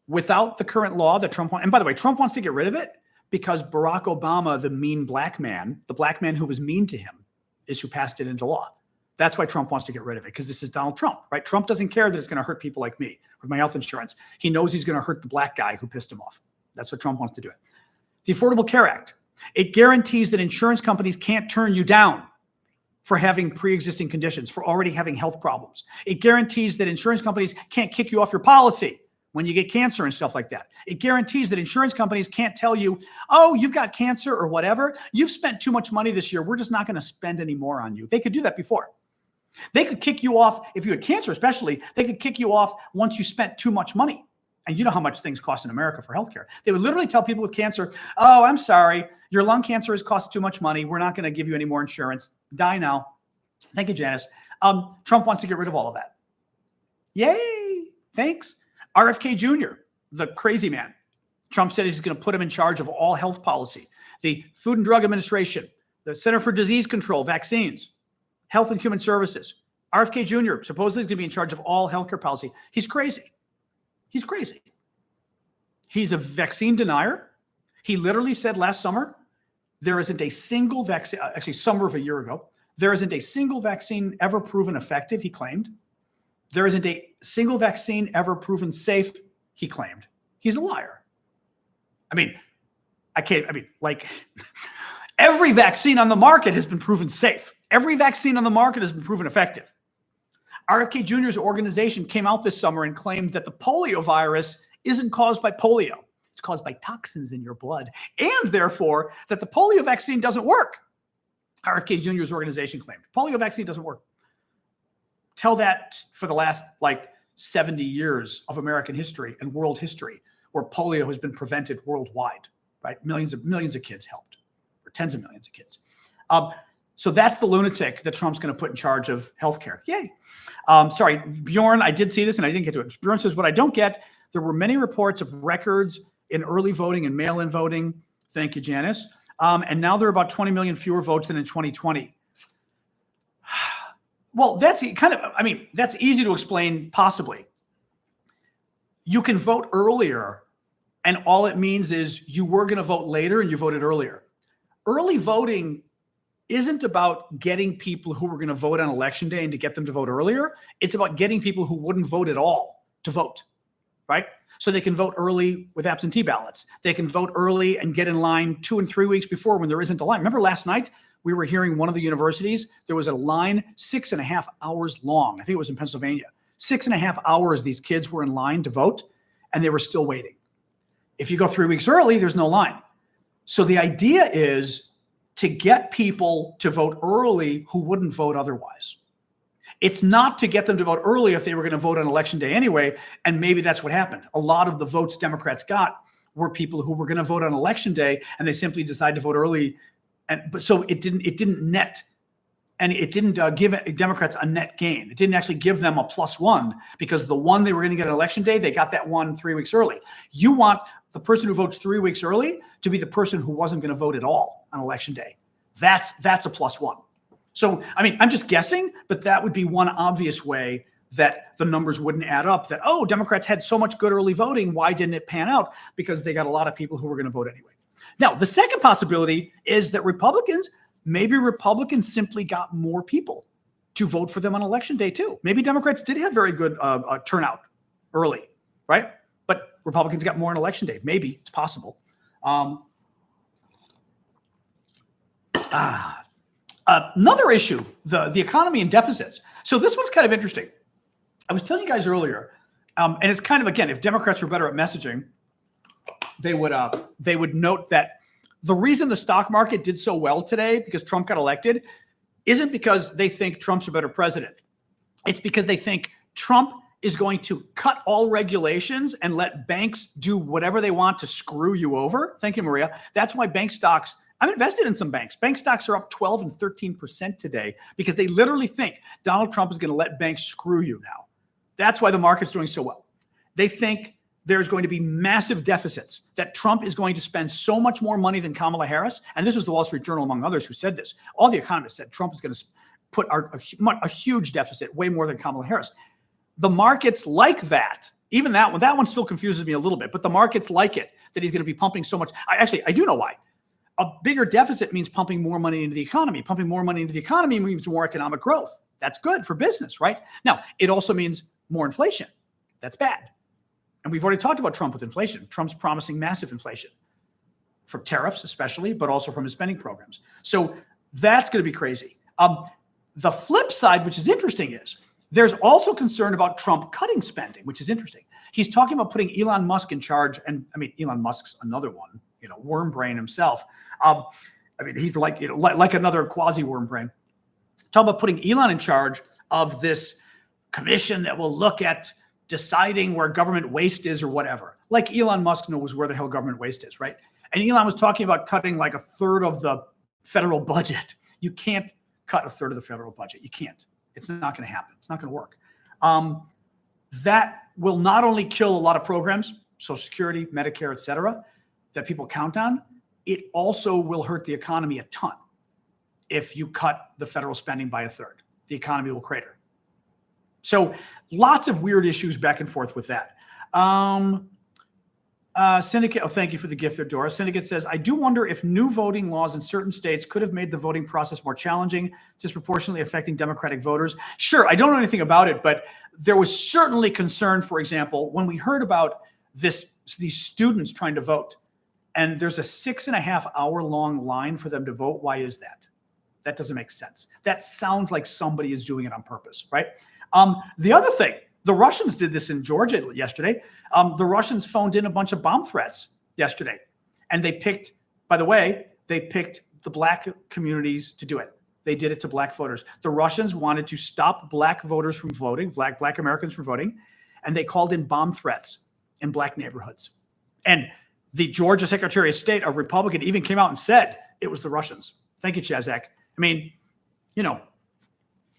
Without the current law that Trump wants, and by the way, Trump wants to get rid of it because Barack Obama, the mean black man, the black man who was mean to him, is who passed it into law. That's why Trump wants to get rid of it, because this is Donald Trump, right? Trump doesn't care that it's going to hurt people like me with my health insurance. He knows he's going to hurt the black guy who pissed him off. That's what Trump wants to do it. The Affordable Care Act, it guarantees that insurance companies can't turn you down for having pre-existing conditions, for already having health problems. It guarantees that insurance companies can't kick you off your policy when you get cancer and stuff like that. It guarantees that insurance companies can't tell you, oh, you've got cancer or whatever. You've spent too much money this year. We're just not going to spend any more on you. They could do that before. They could kick you off, if you had cancer especially, they could kick you off once you spent too much money. And you know how much things cost in America for healthcare. They would literally tell people with cancer, oh, I'm sorry, your lung cancer has cost too much money. We're not going to give you any more insurance. Die now. Thank you, Janice. Trump wants to get rid of all of that. Yay. Thanks. RFK Jr., the crazy man. Trump said he's going to put him in charge of all health policy. The Food and Drug Administration, the Center for Disease Control, vaccines, Health and Human Services. RFK Jr. supposedly is going to be in charge of all healthcare policy. He's crazy. He's crazy. He's a vaccine denier. He literally said last summer, there isn't a single vaccine, actually summer of a year ago, there isn't a single vaccine ever proven effective, he claimed. There isn't a single vaccine ever proven safe, he claimed. He's a liar. Every vaccine on the market has been proven safe. Every vaccine on the market has been proven effective. RFK Jr.'s organization came out this summer and claimed that the polio virus isn't caused by polio. It's caused by toxins in your blood, and therefore that the polio vaccine doesn't work. RFK Jr.'s organization claimed polio vaccine doesn't work. Tell that for the last 70 years of American history and world history, where polio has been prevented worldwide, right? Millions of kids helped, or tens of millions of kids. So that's the lunatic that Trump's going to put in charge of healthcare. Yay. Sorry, Bjorn, I did see this and I didn't get to it. Bjorn says, what I don't get, there were many reports of records in early voting and mail-in voting. Thank you, Janice. And now there are about 20 million fewer votes than in 2020. Well, that's that's easy to explain, possibly. You can vote earlier, and all it means is you were going to vote later and you voted earlier. Early voting isn't about getting people who were going to vote on election day and to get them to vote earlier. It's about getting people who wouldn't vote at all to vote, right? So they can vote early with absentee ballots. They can vote early and get in line 2 and 3 weeks before when there isn't a line. Remember last night, we were hearing one of the universities, there was a line 6.5 hours long. I think it was in Pennsylvania. 6.5 hours these kids were in line to vote, and they were still waiting. If you go 3 weeks early, there's no line. So the idea is to get people to vote early who wouldn't vote otherwise. It's not to get them to vote early if they were going to vote on election day anyway, and maybe that's what happened. A lot of the votes Democrats got were people who were going to vote on election day, and they simply decided to vote early. But so it didn't net, and it didn't give Democrats a net gain. It didn't actually give them a +1, because the one they were going to get on election day, they got that one 3 weeks early. You want the person who votes 3 weeks early to be the person who wasn't going to vote at all on election day. That's a +1. So, I'm just guessing, but that would be one obvious way that the numbers wouldn't add up, that, oh, Democrats had so much good early voting, why didn't it pan out? Because they got a lot of people who were going to vote anyway. Now, the second possibility is that Republicans simply got more people to vote for them on election day too. Maybe Democrats did have very good turnout early, right? But Republicans got more on election day. Maybe, it's possible. Another issue, the economy and deficits. So this one's kind of interesting. I was telling you guys earlier, and it's kind of, again, if Democrats were better at messaging, they would note that the reason the stock market did so well today, because Trump got elected, isn't because they think Trump's a better president. It's because they think Trump is going to cut all regulations and let banks do whatever they want to screw you over. Thank you, Maria. That's why bank stocks, I'm invested in some banks. Bank stocks are up 12 and 13% today because they literally think Donald Trump is going to let banks screw you now. That's why the market's doing so well. They think there's going to be massive deficits, that Trump is going to spend so much more money than Kamala Harris. And this was the Wall Street Journal, among others, who said this. All the economists said Trump is going to put a huge deficit, way more than Kamala Harris. The markets like that. Even that one still confuses me a little bit, but the markets like it, that he's going to be pumping so much. I do know why. A bigger deficit means pumping more money into the economy. Pumping more money into the economy means more economic growth. That's good for business, right? Now, it also means more inflation. That's bad. And we've already talked about Trump with inflation. Trump's promising massive inflation, from tariffs especially, but also from his spending programs. So that's going to be crazy. The flip side, which is interesting, is there's also concern about Trump cutting spending, which is interesting. He's talking about putting Elon Musk in charge. And Elon Musk's another one, worm brain himself. He's like another quasi-worm brain. Talk about putting Elon in charge of this commission that will look at deciding where government waste is or whatever. Like Elon Musk knows where the hell government waste is, right? And Elon was talking about cutting like a third of the federal budget. You can't cut a third of the federal budget. You can't. It's not going to happen. It's not going to work. That will not only kill a lot of programs, Social Security, Medicare, et cetera, that people count on, it also will hurt the economy a ton. If you cut the federal spending by a third, the economy will crater. So lots of weird issues back and forth with that. Syndicate, thank you for the gift there, Dora. Syndicate says, I do wonder if new voting laws in certain states could have made the voting process more challenging, disproportionately affecting Democratic voters. Sure, I don't know anything about it, but there was certainly concern, for example, when we heard about these students trying to vote, and there's a 6.5 hour long line for them to vote. Why is that? That doesn't make sense. That sounds like somebody is doing it on purpose, right? The other thing, the Russians did this in Georgia yesterday. The Russians phoned in a bunch of bomb threats yesterday. And they picked, by the way, they picked the black communities to do it. They did it to black voters. The Russians wanted to stop black voters from voting, black Americans from voting, and they called in bomb threats in black neighborhoods. And the Georgia Secretary of State, a Republican, even came out and said it was the Russians. Thank you, Chazak. I mean, you know,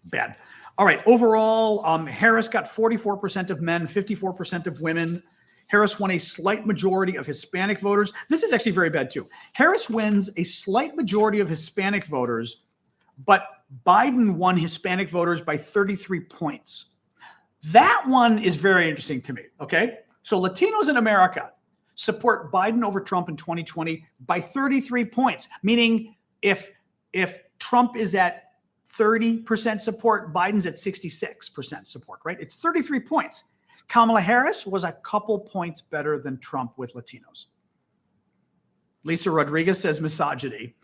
bad. All right. Overall, Harris got 44% of men, 54% of women. Harris won a slight majority of Hispanic voters. This is actually very bad, too. Harris wins a slight majority of Hispanic voters, but Biden won Hispanic voters by 33 points. That one is very interesting to me, okay? So Latinos in America support Biden over Trump in 2020 by 33 points, meaning if Trump is at 30% support, Biden's at 66% support, right? It's 33 points. Kamala Harris was a couple points better than Trump with Latinos. Lisa Rodriguez says misogyny.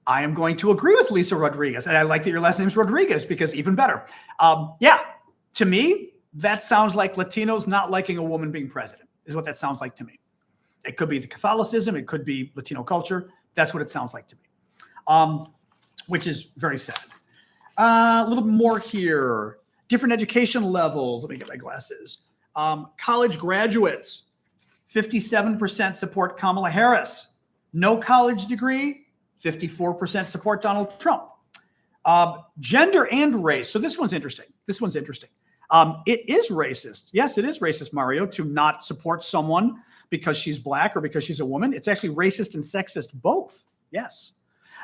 I am going to agree with Lisa Rodriguez. And I like that your last name is Rodriguez because even better. Yeah, to me, that sounds like Latinos not liking a woman being president is what that sounds like to me. It could be the Catholicism. It could be Latino culture. That's what it sounds like to me, which is very sad. A little bit more here. Different education levels. Let me get my glasses. College graduates, 57% support Kamala Harris. No college degree, 54% support Donald Trump. Gender and race. So this one's interesting. It is racist. Yes, it is racist, Mario, to not support someone because she's black or because she's a woman. It's actually racist and sexist both. Yes.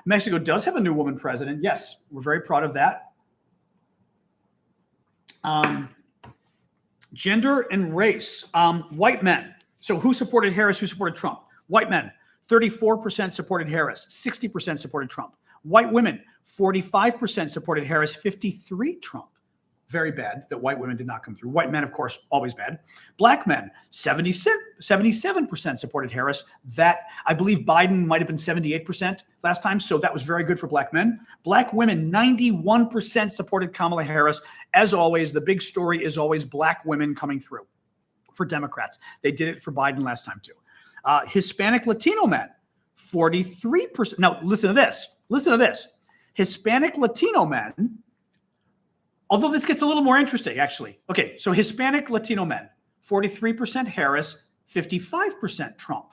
Mexico does have a new woman president. Yes, we're very proud of that. Gender and race. White men. So who supported Harris? Who supported Trump? White men. 34% supported Harris. 60% supported Trump. White women. 45% supported Harris. 53% Trump. Very bad that white women did not come through. White men, of course, always bad. Black men, 77% supported Harris. That, I believe Biden might have been 78% last time, so that was very good for black men. Black women, 91% supported Kamala Harris. As always, the big story is always black women coming through for Democrats. They did it for Biden last time, too. Hispanic Latino men, 43%. Now, listen to this. Hispanic Latino men, although this gets a little more interesting, actually. Okay, so Hispanic Latino men, 43% Harris, 55% Trump.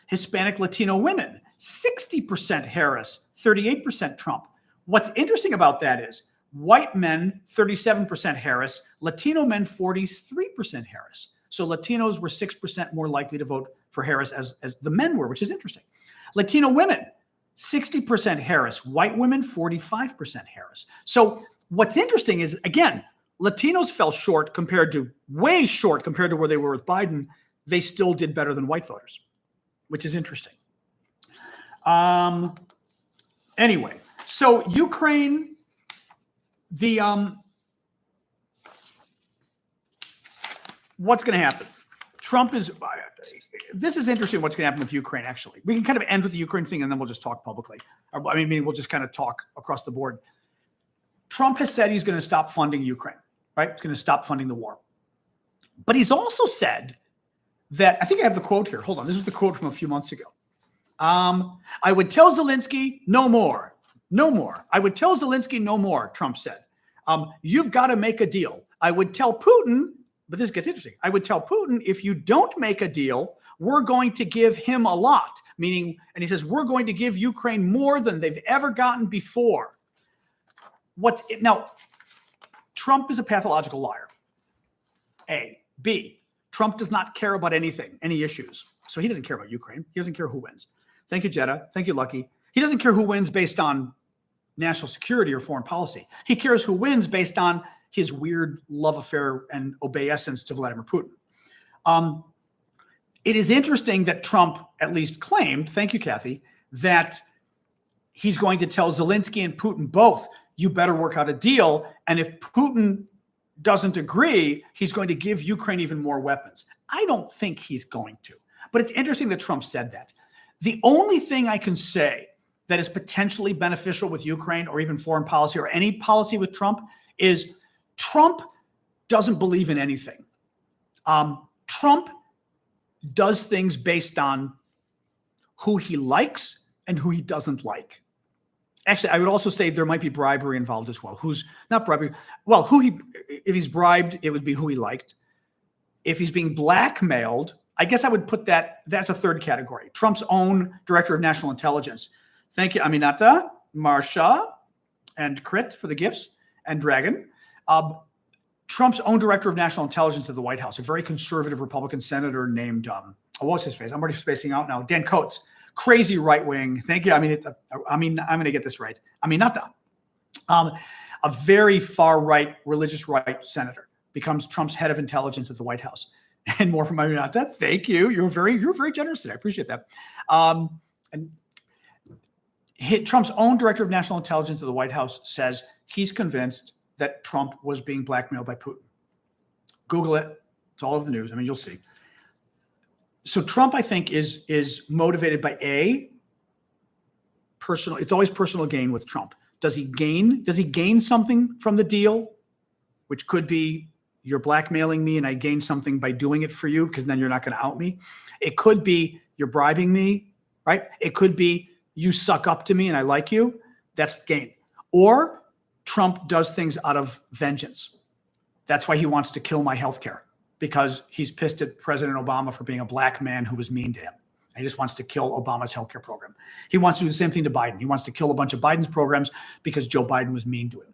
Hispanic Latino women, 60% Harris, 38% Trump. What's interesting about that is white men, 37% Harris, Latino men, 43% Harris. So Latinos were 6% more likely to vote for Harris as the men were, which is interesting. Latino women, 60% Harris, white women, 45% Harris. So what's interesting is, again, Latinos fell way short compared to where they were with Biden. They still did better than white voters, which is interesting. Anyway, so Ukraine, what's going to happen? This is interesting what's going to happen with Ukraine, actually. We can kind of end with the Ukraine thing and then we'll just talk publicly. We'll just kind of talk across the board. Trump has said he's going to stop funding Ukraine, right? He's going to stop funding the war. But he's also said that, I think I have the quote here. Hold on. This is the quote from a few months ago. I would tell Zelensky no more. I would tell Zelensky no more, Trump said. You've got to make a deal. I would tell Putin, but this gets interesting. I would tell Putin, if you don't make a deal, we're going to give him a lot. Meaning, and he says, we're going to give Ukraine more than they've ever gotten before. Now, Trump is a pathological liar. A. B. Trump does not care about anything, any issues. So he doesn't care about Ukraine. He doesn't care who wins. Thank you, Jeddah. Thank you, Lucky. He doesn't care who wins based on national security or foreign policy. He cares who wins based on his weird love affair and obeisance to Vladimir Putin. It is interesting that Trump at least claimed, thank you, Kathy, that he's going to tell Zelensky and Putin both, you better work out a deal. And if Putin doesn't agree, he's going to give Ukraine even more weapons. I don't think he's going to. But it's interesting that Trump said that. The only thing I can say that is potentially beneficial with Ukraine or even foreign policy or any policy with Trump is Trump doesn't believe in anything. Trump does things based on who he likes and who he doesn't like. Actually, I would also say there might be bribery involved as well. Who's not bribery? Well, if he's bribed, it would be who he liked. If he's being blackmailed, I guess I would put that's a third category. Trump's own director of national intelligence. Thank you, Aminata, Marsha, and Crit for the gifts, and Dragon. Trump's own director of national intelligence at the White House, a very conservative Republican senator named, what was his face? I'm already spacing out now. Dan Coates. Crazy right wing. Thank you. I'm going to get this right. Aminata, a very far right, religious right senator, becomes Trump's head of intelligence at the White House. And more from Aminata. Thank you. You're very generous today. I appreciate that. And Trump's own director of national intelligence at the White House says he's convinced that Trump was being blackmailed by Putin. Google it. It's all over the news. I mean, you'll see. So Trump, I think, is motivated by personal. It's always personal gain with Trump. Does he gain something from the deal, which could be you're blackmailing me and I gain something by doing it for you because then you're not going to out me. It could be you're bribing me, right? It could be you suck up to me and I like you. That's gain. Or Trump does things out of vengeance. That's why he wants to kill my healthcare. Because he's pissed at President Obama for being a black man who was mean to him. He just wants to kill Obama's healthcare program. He wants to do the same thing to Biden. He wants to kill a bunch of Biden's programs because Joe Biden was mean to him.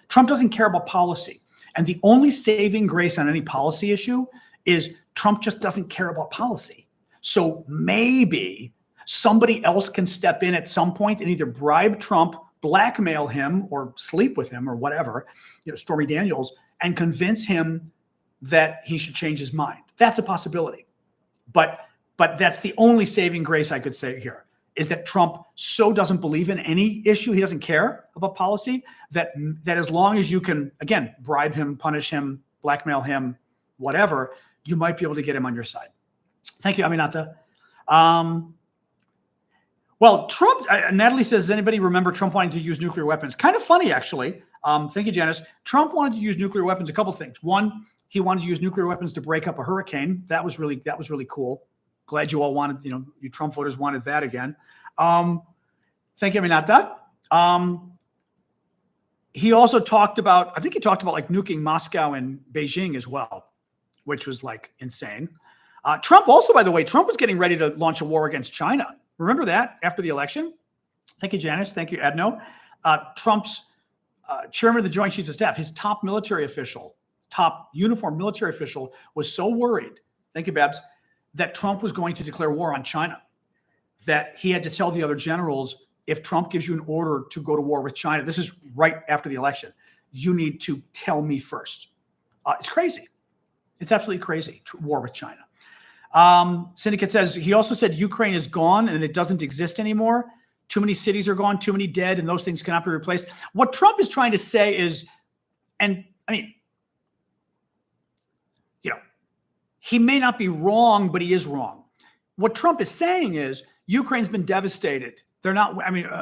Trump doesn't care about policy. And the only saving grace on any policy issue is Trump just doesn't care about policy. So maybe somebody else can step in at some point and either bribe Trump, blackmail him, or sleep with him or whatever, Stormy Daniels, and convince him that he should change his mind. That's a possibility. But that's the only saving grace I could say here, is that Trump so doesn't believe in any issue, he doesn't care about policy, that as long as you can, again, bribe him, punish him, blackmail him, whatever, you might be able to get him on your side. Thank you, Aminata. Well, Trump, Natalie says, does anybody remember Trump wanting to use nuclear weapons? Kind of funny, actually. Thank you, Janice. Trump wanted to use nuclear weapons, a couple things. One, he wanted to use nuclear weapons to break up a hurricane. That was really cool. Glad you all wanted, you Trump voters wanted that again. Thank you, Aminata. He also talked about, like nuking Moscow and Beijing as well, which was like insane. Trump also, by the way, Trump was getting ready to launch a war against China. Remember that after the election? Thank you, Janice. Thank you, Adno. Trump's chairman of the Joint Chiefs of Staff, his top uniformed military official was so worried, thank you, Babs, that Trump was going to declare war on China, that he had to tell the other generals, if Trump gives you an order to go to war with China, this is right after the election, you need to tell me first. It's crazy. It's absolutely crazy, war with China. Syndicate says, he also said Ukraine is gone and it doesn't exist anymore. Too many cities are gone, too many dead, and those things cannot be replaced. What Trump is trying to say is, and I mean, he may not be wrong, but he is wrong. What Trump is saying is Ukraine's been devastated. They're not,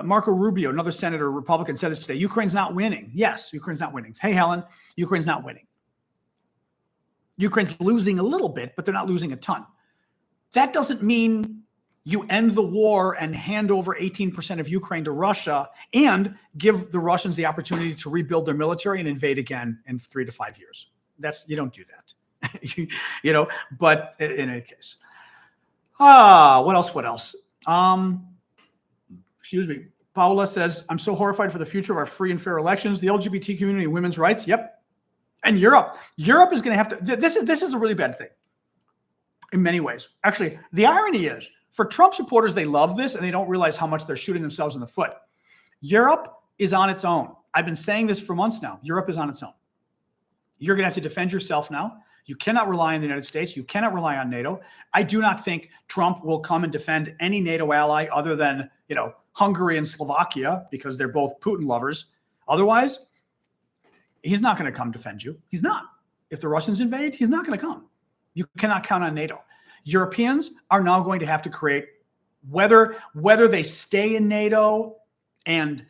Marco Rubio, another senator, Republican, said this today. Ukraine's not winning. Yes, Ukraine's not winning. Hey, Helen, Ukraine's not winning. Ukraine's losing a little bit, but they're not losing a ton. That doesn't mean you end the war and hand over 18% of Ukraine to Russia and give the Russians the opportunity to rebuild their military and invade again in 3 to 5 years. You don't do that. But in any case, what else? Excuse me. Paula says, I'm so horrified for the future of our free and fair elections, the LGBT community and women's rights. Yep. And Europe is going to have to, this is a really bad thing in many ways. Actually, the irony is for Trump supporters, they love this and they don't realize how much they're shooting themselves in the foot. Europe is on its own. I've been saying this for months now. Europe is on its own. You're going to have to defend yourself now. You cannot rely on the United States. You cannot rely on NATO. I do not think Trump will come and defend any NATO ally other than, Hungary and Slovakia, because they're both Putin lovers. Otherwise, he's not going to come defend you. He's not. If the Russians invade, he's not going to come. You cannot count on NATO. Europeans are now going to have to create, whether they stay in NATO and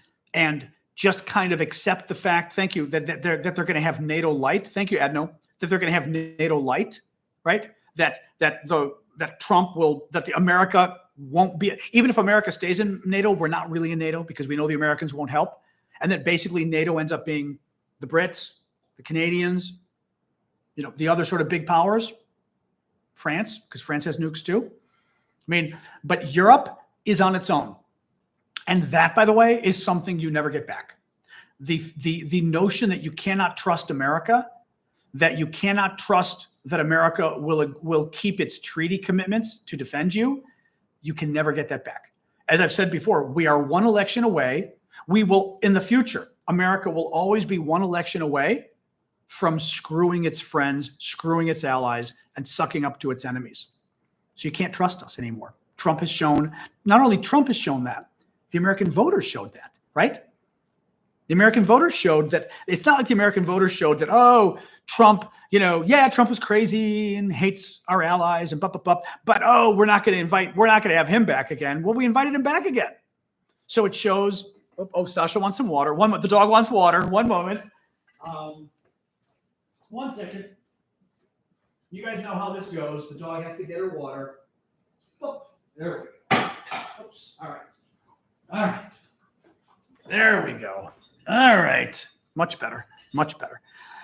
just kind of accept the fact, thank you, that they're going to have NATO light. Thank you, Adno, that they're going to have NATO light, right? That Trump will, that the America won't be, even if America stays in NATO, we're not really in NATO because we know the Americans won't help. And that basically NATO ends up being the Brits, the Canadians, you know, the other sort of big powers, France, because France has nukes too. I mean, but Europe is on its own. And that, by the way, is something you never get back. The notion that you cannot trust America, that you cannot trust that America will keep its treaty commitments to defend you, you can never get that back. As I've said before, we are one election away. We will, in the future, America will always be one election away from screwing its friends, screwing its allies, and sucking up to its enemies. So you can't trust us anymore. Trump has shown, not only Trump has shown that, the American voters showed that, right? The American voters showed that. It's not like the American voters showed that, oh, Trump, you know, yeah, Trump is crazy and hates our allies and blah, blah, blah, but oh, we're not going to have him back again. Well, we invited him back again. So it shows, oh, Sasha wants some water. The dog wants water. One moment. 1 second. You guys know how this goes. The dog has to get her water. Oh, there we go. Oops. All right. All right. There we go. All right. Much better. Much better.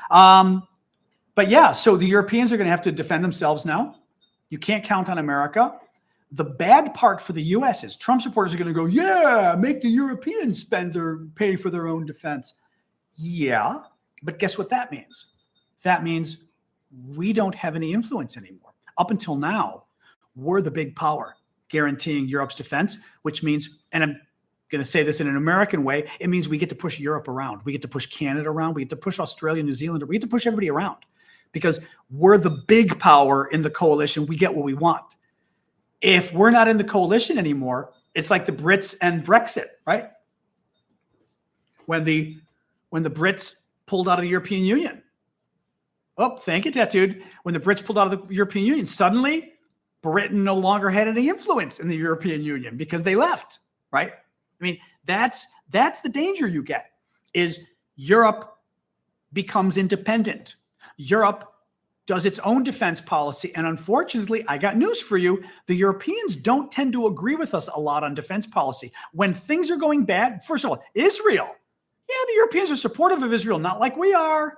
But yeah, so the Europeans are going to have to defend themselves now. You can't count on America. The bad part for the U.S. is Trump supporters are going to go, yeah, make the Europeans pay for their own defense. Yeah, but guess what that means? That means we don't have any influence anymore. Up until now, we're the big power guaranteeing Europe's defense, which means, and I'm going to say this in an American way, it means we get to push Europe around. We get to push Canada around. We get to push Australia, New Zealand. We get to push everybody around because we're the big power in the coalition. We get what we want. If we're not in the coalition anymore, it's like the Brits and Brexit, right? When the Brits pulled out of the European Union. Oh, thank you, Tattooed. When the Brits pulled out of the European Union, suddenly Britain no longer had any influence in the European Union because they left, right? I mean, that's the danger you get, is Europe becomes independent. Europe does its own defense policy. And unfortunately, I got news for you. The Europeans don't tend to agree with us a lot on defense policy. When things are going bad, first of all, Israel. Yeah, the Europeans are supportive of Israel, not like we are.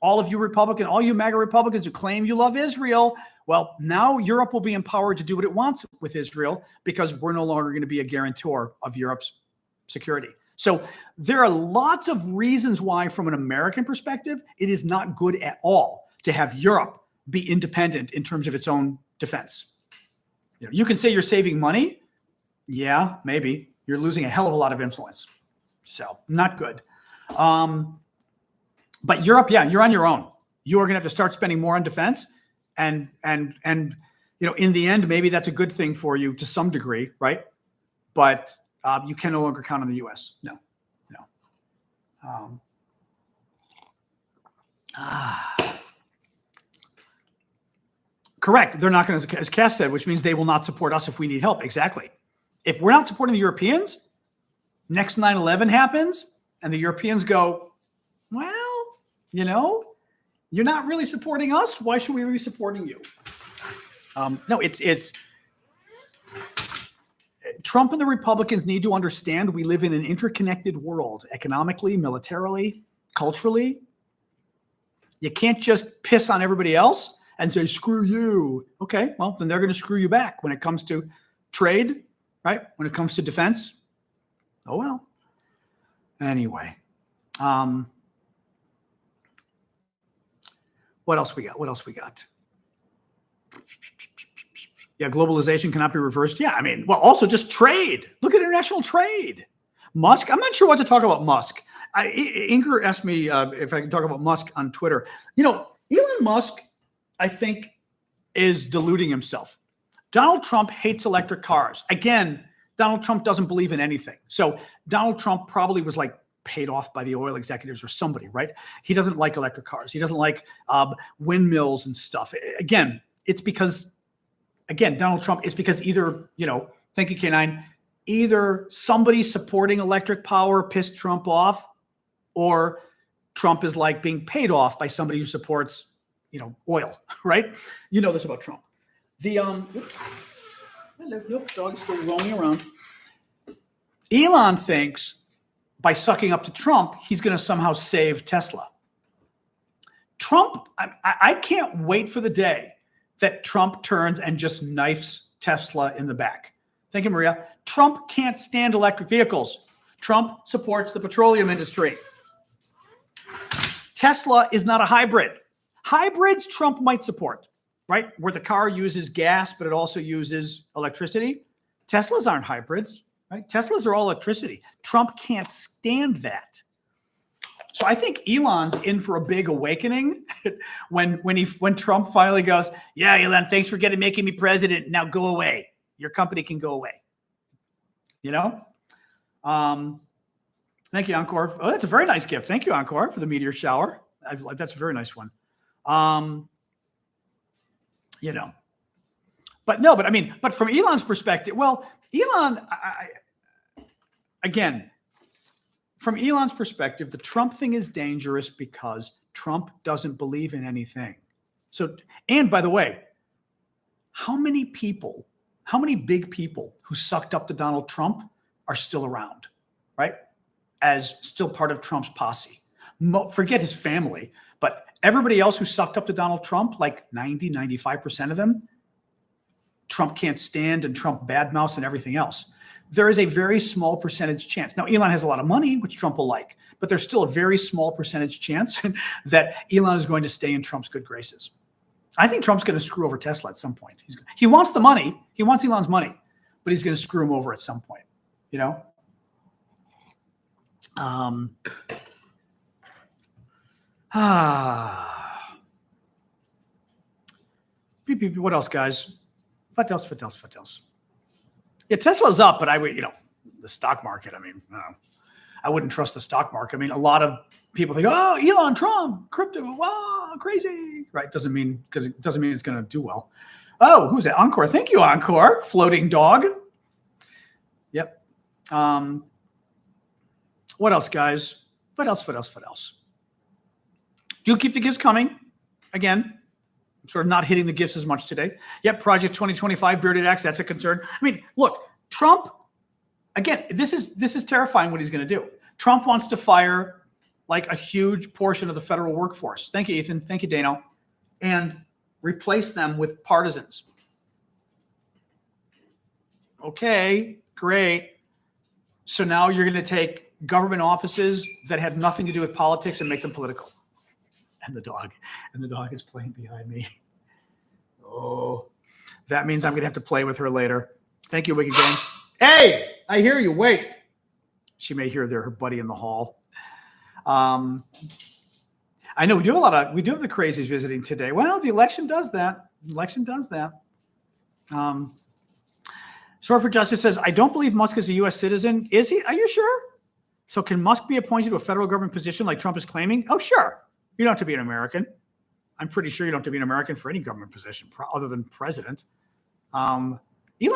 All of you Republicans, all you MAGA Republicans who claim you love Israel, well, now Europe will be empowered to do what it wants with Israel because we're no longer going to be a guarantor of Europe's security. So there are lots of reasons why, from an American perspective, it is not good at all to have Europe be independent in terms of its own defense. You can say you're saving money. Yeah, maybe. You're losing a hell of a lot of influence. So not good. But Europe, yeah, you're on your own. You are going to have to start spending more on defense. And you know, in the end, maybe that's a good thing for you to some degree, right? But you can no longer count on the U.S. No. Correct. They're not going to, as Cass said, which means they will not support us if we need help. Exactly. If we're not supporting the Europeans, next 9/11 happens, and the Europeans go, well, you know, you're not really supporting us. Why should we be supporting you? No, it's Trump and the Republicans need to understand we live in an interconnected world, economically, militarily, culturally. You can't just piss on everybody else and say, screw you. Okay, well, then they're going to screw you back when it comes to trade, right? When it comes to defense. Oh, well. Anyway. What else we got? Yeah, globalization cannot be reversed. Yeah, I mean, well, also just trade. Look at international trade. Musk, I'm not sure what to talk about Musk. Inker asked me if I can talk about Musk on Twitter. You know, Elon Musk, I think, is deluding himself. Donald Trump hates electric cars. Again, Donald Trump doesn't believe in anything. So Donald Trump probably was like paid off by the oil executives or somebody, right? He doesn't like electric cars. He doesn't like windmills and stuff. Again, it's because, Donald Trump is because either, you know, thank you, K9, either somebody supporting electric power pissed Trump off, or Trump is like being paid off by somebody who supports, oil, right? You know this about Trump. The dog's still roaming around. Elon thinks by sucking up to Trump, he's going to somehow save Tesla. Trump, I can't wait for the day that Trump turns and just knifes Tesla in the back. Thank you, Maria. Trump can't stand electric vehicles. Trump supports the petroleum industry. Tesla is not a hybrid. Hybrids Trump might support, right? Where the car uses gas, but it also uses electricity. Teslas aren't hybrids, right? Teslas are all electricity. Trump can't stand that. So I think Elon's in for a big awakening when Trump finally goes, yeah, Elon, thanks for making me president. Now go away. Your company can go away. Thank you, Encore. Oh, that's a very nice gift. Thank you, Encore, for the meteor shower. That's a very nice one. But from Elon's perspective, well, Elon, from Elon's perspective, the Trump thing is dangerous because Trump doesn't believe in anything. So, and by the way, how many big people who sucked up to Donald Trump are still around, right? As still part of Trump's posse. Forget his family, but everybody else who sucked up to Donald Trump, like 95% of them, Trump can't stand and Trump badmouths and everything else. There is a very small percentage chance. Now, Elon has a lot of money, which Trump will like, but there's still a very small percentage chance that Elon is going to stay in Trump's good graces. I think Trump's going to screw over Tesla at some point. He wants the money. He wants Elon's money, but he's going to screw him over at some point, What else, guys? What else? Yeah, Tesla's up, but the stock market, I wouldn't trust the stock market. A lot of people think, oh, Elon, Trump, crypto, wow, crazy, right? It doesn't mean it's going to do well. Oh, who's that? Encore. Thank you, Encore. Floating dog. Yep. What else, guys? What else? Do keep the gifts coming. Again, I'm sort of not hitting the gifts as much today. Yep, Project 2025, Bearded Axe, that's a concern. Look, Trump, again, this is terrifying what he's going to do. Trump wants to fire like a huge portion of the federal workforce. Thank you, Ethan. Thank you, Dano. And replace them with partisans. Okay, great. So now you're going to take government offices that had nothing to do with politics and make them political. And the dog is playing behind me. Oh, that means I'm going to have to play with her later. Thank you, Wicked Games. Hey, I hear you. Wait. She may hear her buddy in the hall. I know we do have the crazies visiting today. Well, the election does that. Sword for Justice says, I don't believe Musk is a U.S. citizen. Is he? Are you sure? So can Musk be appointed to a federal government position like Trump is claiming? Oh, sure. You don't have to be an American. I'm pretty sure you don't have to be an American for any government position other than president. Elon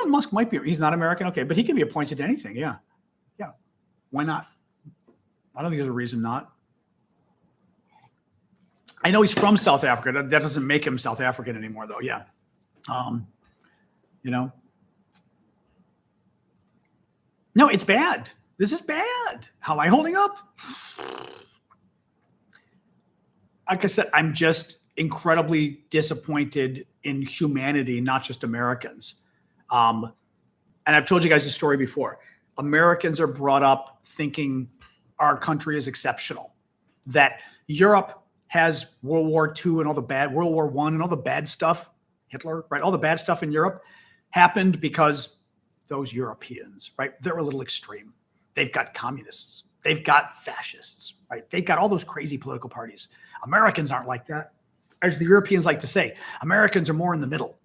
Musk might be. He's not American. Okay, but he can be appointed to anything. Yeah. Why not? I don't think there's a reason not. I know he's from South Africa. That doesn't make him South African anymore, though. Yeah. No, it's bad. This is bad. How am I holding up? Like I said, I'm just incredibly disappointed in humanity, not just Americans. And I've told you guys this story before. Americans are brought up thinking our country is exceptional, that Europe has World War II and all the bad, World War I and all the bad stuff, Hitler, right? All the bad stuff in Europe happened because those Europeans, right? They're a little extreme. They've got communists. They've got fascists, right? They've got all those crazy political parties. Americans aren't like that. As the Europeans like to say, Americans are more in the middle.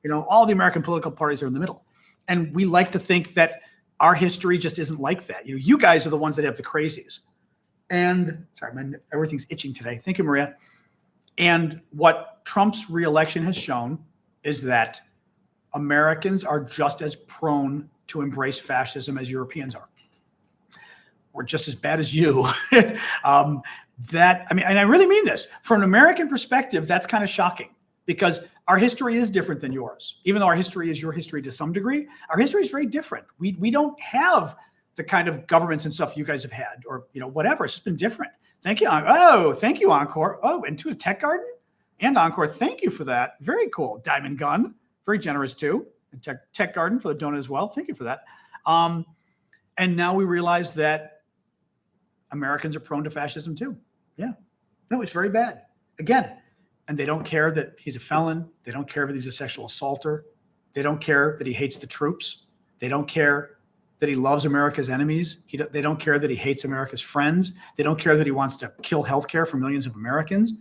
All the American political parties are in the middle. And we like to think that our history just isn't like that. You guys are the ones that have the crazies. And sorry, everything's itching today. Thank you, Maria. And what Trump's reelection has shown is that Americans are just as prone to embrace fascism as Europeans are. We're just as bad as you. And I really mean this. From an American perspective, that's kind of shocking because our history is different than yours. Even though our history is your history to some degree, our history is very different. We don't have the kind of governments and stuff you guys have had, or whatever. It's just been different. Thank you. Oh, thank you, Encore. Oh, and to a Tech Garden and Encore. Thank you for that. Very cool. Diamond Gun, very generous too. And Tech Garden for the donut as well. Thank you for that. And now we realize that Americans are prone to fascism too. Yeah. No, it's very bad. Again, and they don't care that he's a felon. They don't care that he's a sexual assaulter. They don't care that he hates the troops. They don't care that he loves America's enemies. They don't care that he hates America's friends. They don't care that he wants to kill healthcare for millions of Americans.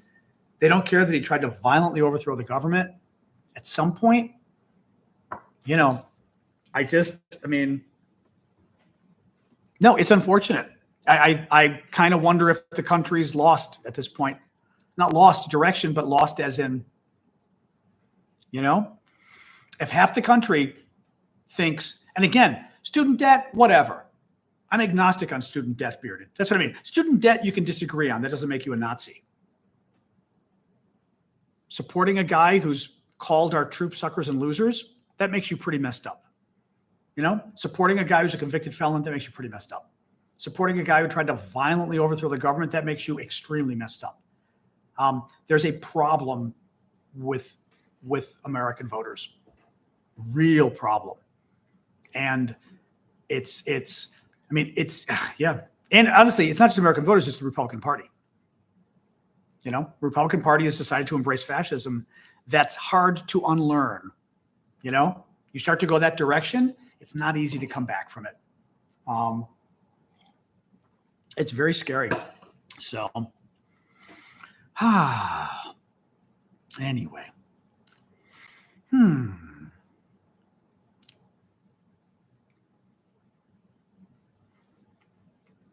They don't care that he tried to violently overthrow the government. At some point, no, it's unfortunate. I kind of wonder if the country's lost at this point. Not lost direction, but lost as in, if half the country thinks, and again, student debt, whatever. I'm agnostic on student debt, Bearded. That's what I mean. Student debt you can disagree on. That doesn't make you a Nazi. Supporting a guy who's called our troops suckers and losers, that makes you pretty messed up. Supporting a guy who's a convicted felon, that makes you pretty messed up. Supporting a guy who tried to violently overthrow the government, that makes you extremely messed up. There's a problem with American voters, real problem. And yeah. And honestly, it's not just American voters, it's the Republican Party. The Republican Party has decided to embrace fascism. That's hard to unlearn. You start to go that direction, it's not easy to come back from it. It's very scary. So, anyway.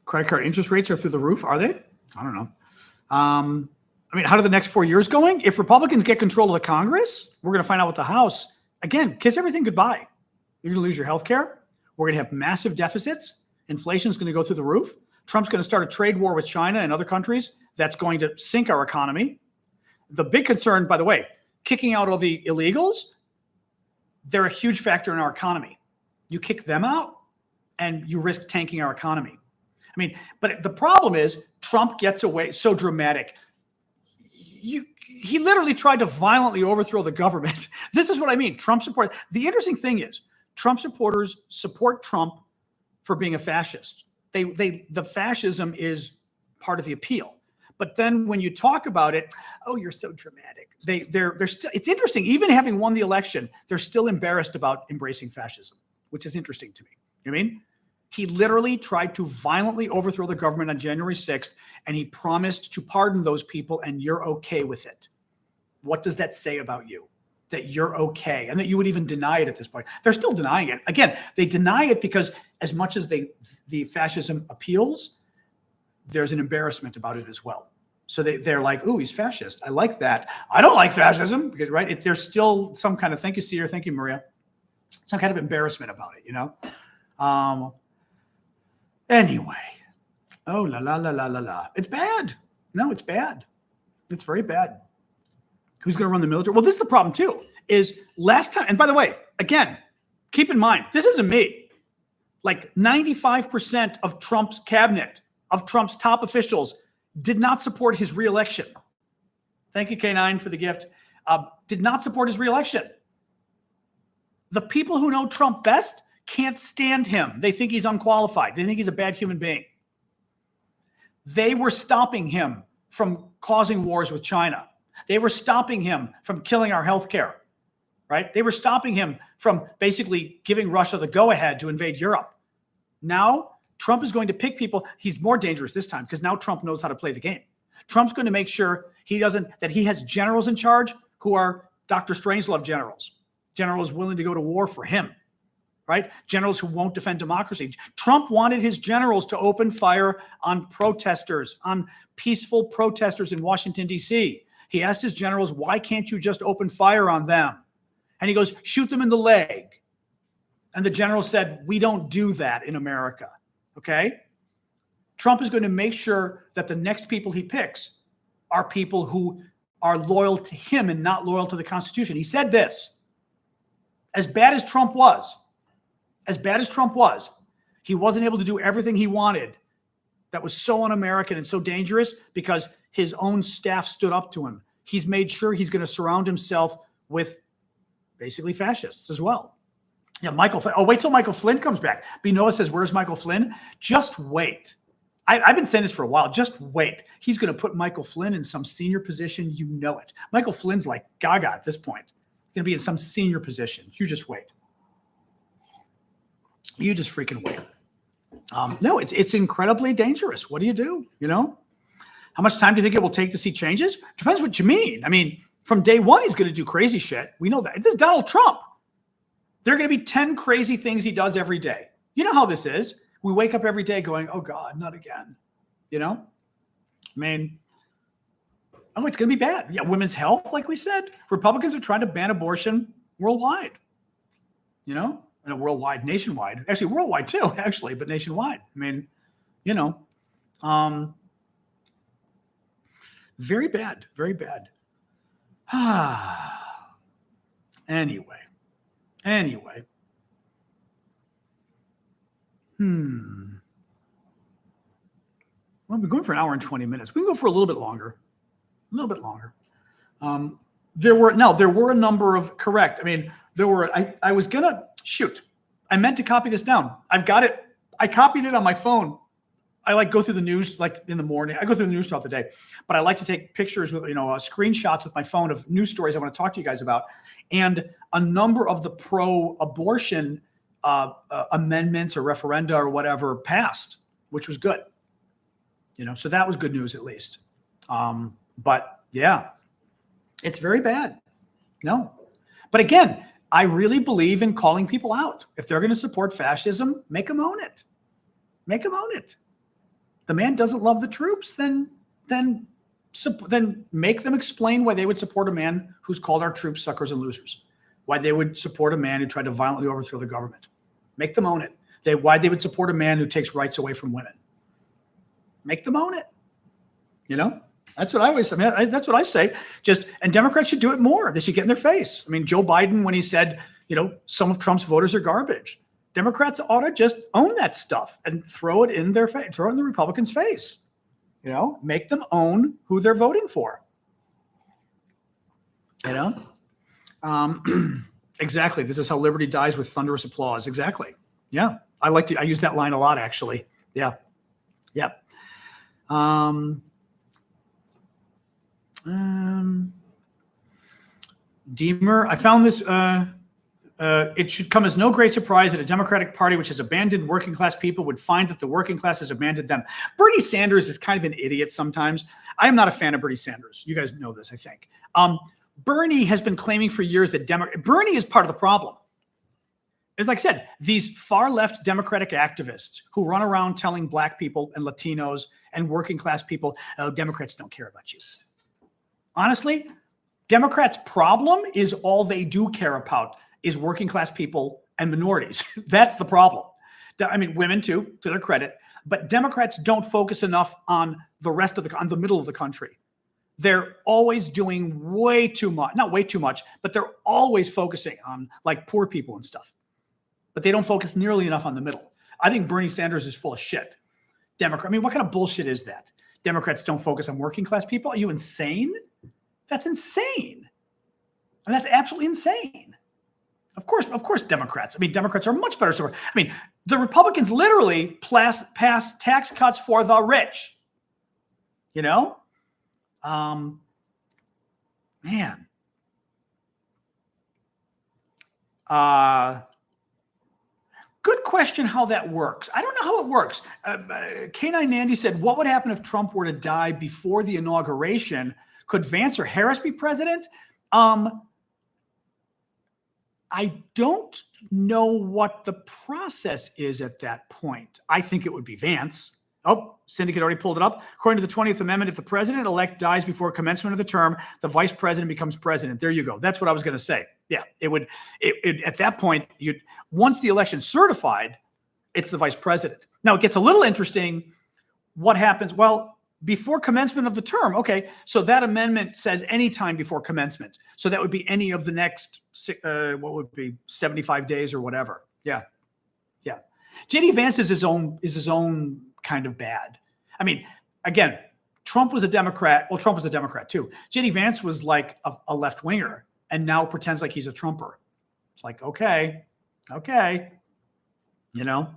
Credit card interest rates are through the roof, are they? I don't know. How are the next 4 years going? If Republicans get control of the Congress, we're going to find out with the House. Again, kiss everything goodbye. You're going to lose your health care. We're going to have massive deficits. Inflation is going to go through the roof. Trump's going to start a trade war with China and other countries. That's going to sink our economy. The big concern, by the way, kicking out all the illegals, they're a huge factor in our economy. You kick them out and you risk tanking our economy. But the problem is Trump gets away so dramatic. He literally tried to violently overthrow the government. This is what I mean. Trump support. The interesting thing is Trump supporters support Trump for being a fascist. The fascism is part of the appeal. But then when you talk about it, oh, you're so dramatic. They're still. It's interesting. Even having won the election, they're still embarrassed about embracing fascism, which is interesting to me. You know what I mean? He literally tried to violently overthrow the government on January 6th, and he promised to pardon those people, and you're okay with it. What does that say about you? That you're okay, and that you would even deny it at this point. They're still denying it. Again, they deny it because as much as the fascism appeals, there's an embarrassment about it as well. So they're like, ooh, he's fascist. I like that. I don't like fascism because, right, there's still some kind of, thank you, Seer, thank you, Maria, some kind of embarrassment about it, Anyway, oh, la. It's bad. No, it's bad. It's very bad. Who's going to run the military? Well, this is the problem, too, is last time, and by the way, again, keep in mind, this isn't me. Like 95% of Trump's cabinet, of Trump's top officials, did not support his reelection. Thank you, K9, for the gift. Did not support his reelection. The people who know Trump best can't stand him. They think he's unqualified. They think he's a bad human being. They were stopping him from causing wars with China. They were stopping him from killing our healthcare, right? They were stopping him from basically giving Russia the go-ahead to invade Europe. Now, Trump is going to pick people. He's more dangerous this time because now Trump knows how to play the game. Trump's going to make sure that he has generals in charge who are Dr. Strangelove generals, generals willing to go to war for him. Right? Generals who won't defend democracy. Trump wanted his generals to open fire on protesters, on peaceful protesters in Washington, D.C. He asked his generals, why can't you just open fire on them? And he goes, shoot them in the leg. And the general said, we don't do that in America. Okay? Trump is going to make sure that the next people he picks are people who are loyal to him and not loyal to the Constitution. He said this, as bad as Trump was, he wasn't able to do everything he wanted. That was so un-American and so dangerous because his own staff stood up to him. He's made sure he's going to surround himself with basically fascists as well. Yeah, Michael Flynn. Oh, wait till Michael Flynn comes back. Binoa says, where's Michael Flynn? Just wait. I've been saying this for a while. Just wait. He's going to put Michael Flynn in some senior position. You know it. Michael Flynn's like Gaga at this point. He's going to be in some senior position. You just wait. You just freaking wait. No, it's incredibly dangerous. What do? You know? How much time do you think it will take to see changes? Depends what you mean. I mean, from day one, he's going to do crazy shit. We know that. This is Donald Trump. There are going to be 10 crazy things he does every day. You know how this is. We wake up every day going, oh, God, not again. You know? I mean, oh, it's going to be bad. Yeah, women's health, like we said. Republicans are trying to ban abortion worldwide. You know? And worldwide, nationwide. Actually, worldwide too, actually, but nationwide. I mean, you know. Very bad. Very bad. Anyway. Well, we're going for an hour and 20 minutes. We can go for a little bit longer. There were a number of correct. I mean, there were, I was going to shoot. I meant to copy this down. I've got it. I copied it on my phone. I like go through the news like in the morning. I go through the news throughout the day, but I like to take pictures with, screenshots with my phone of news stories I want to talk to you guys about. And a number of the pro-abortion amendments or referenda or whatever passed, which was good. So that was good news at least. But yeah, it's very bad. No. But again, I really believe in calling people out. If they're going to support fascism, make them own it. Make them own it. The man doesn't love the troops, then make them explain why they would support a man who's called our troops suckers and losers. Why they would support a man who tried to violently overthrow the government. Make them own it. Why they would support a man who takes rights away from women. Make them own it. That's what I always. That's what I say. And Democrats should do it more. They should get in their face. I mean, Joe Biden, when he said, some of Trump's voters are garbage, Democrats ought to just own that stuff and throw it in their face, throw it in the Republicans' face. Make them own who they're voting for. Exactly. This is how liberty dies with thunderous applause. Exactly. Yeah, I use that line a lot, actually. Yeah. Yep. Deemer, I found this. It should come as no great surprise that a Democratic Party which has abandoned working class people would find that the working class has abandoned them. Bernie Sanders is kind of an idiot sometimes. I am not a fan of Bernie Sanders. You guys know this, I think. Bernie has been claiming for years that Bernie is part of the problem. It's like I said, these far left Democratic activists who run around telling black people and Latinos and working class people, oh, Democrats don't care about you. Honestly, Democrats' problem is all they do care about is working class people and minorities. That's the problem. I mean, women too, to their credit, but Democrats don't focus enough on the rest of on the middle of the country. They're always doing way too much, not way too much, but they're always focusing on like poor people and stuff. But they don't focus nearly enough on the middle. I think Bernie Sanders is full of shit. I mean, what kind of bullshit is that? Democrats don't focus on working class people? Are you insane? That's insane. I mean, that's absolutely insane. Of course, Democrats. I mean, Democrats are much better. I mean, the Republicans literally pass tax cuts for the rich. Man. Good question how that works. I don't know how it works. K9 Nandy said, what would happen if Trump were to die before the inauguration? Could Vance or Harris be president? I don't know what the process is at that point. I think it would be Vance. Oh, Syndicate already pulled it up. According to the 20th Amendment, if the president-elect dies before commencement of the term, the vice president becomes president. There you go. That's what I was going to say. Yeah, it would. At that point, once the election's certified, it's the vice president. Now it gets a little interesting. What happens? Well, before commencement of the term. Okay, so that amendment says any time before commencement. So that would be any of the next, what would be 75 days or whatever. Yeah, yeah. J.D. Vance is his own kind of bad. I mean, again, Trump was a Democrat. Well, Trump was a Democrat too. J.D. Vance was like a left winger, and now pretends like he's a Trumper. It's like, okay, you know.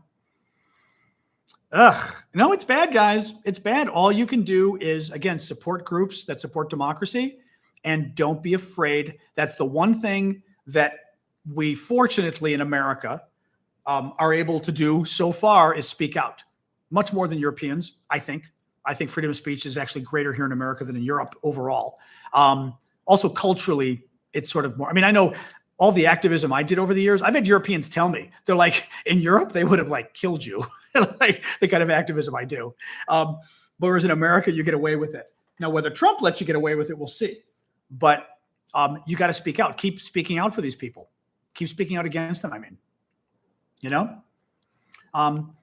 Ugh, no, it's bad, guys. It's bad. All you can do is, again, support groups that support democracy, and don't be afraid. That's the one thing that we, fortunately, in America, are able to do so far is speak out. Much more than Europeans, I think. I think freedom of speech is actually greater here in America than in Europe overall. Also, culturally, it's sort of more. I mean, I know all the activism I did over the years. I've had Europeans tell me, they're like, in Europe, they would have like killed you. Like the kind of activism I do. Whereas in America, you get away with it. Now, whether Trump lets you get away with it, we'll see. But you got to speak out. Keep speaking out for these people. Keep speaking out against them, I mean. You know?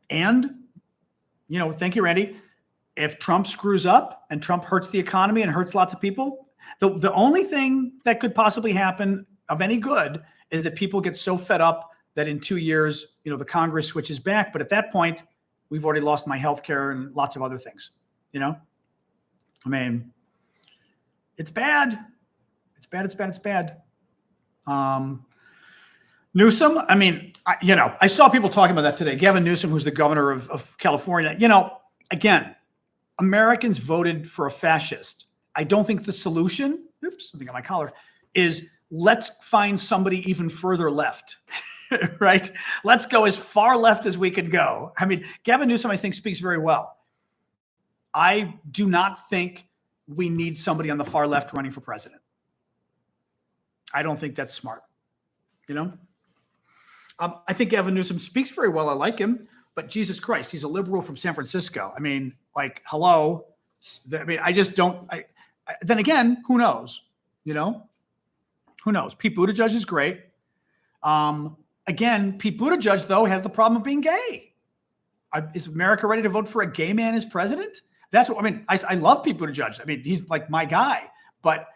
And, you know, thank you, Randy. If Trump screws up and Trump hurts the economy and hurts lots of people, the only thing that could possibly happen of any good is that people get so fed up that in 2 years, you know, the Congress switches back. But at that point, we've already lost my health care and lots of other things, you know? I mean, it's bad. It's bad, it's bad, it's bad. Newsom, I mean, I saw people talking about that today. Gavin Newsom, who's the governor of California. You know, again, Americans voted for a fascist. I don't think the solution, oops, something on my collar, is let's find somebody even further left. Right? Let's go as far left as we could go. I mean, Gavin Newsom, I think, speaks very well. I do not think we need somebody on the far left running for president. I don't think that's smart. You know? I think Gavin Newsom speaks very well. I like him. But Jesus Christ, he's a liberal from San Francisco. I mean, like, hello. I mean, I just don't. Then again, who knows? You know? Who knows? Pete Buttigieg is great. Again, Pete Buttigieg, though, has the problem of being gay. Is America ready to vote for a gay man as president? That's what I mean. I love Pete Buttigieg. I mean, he's like my guy. But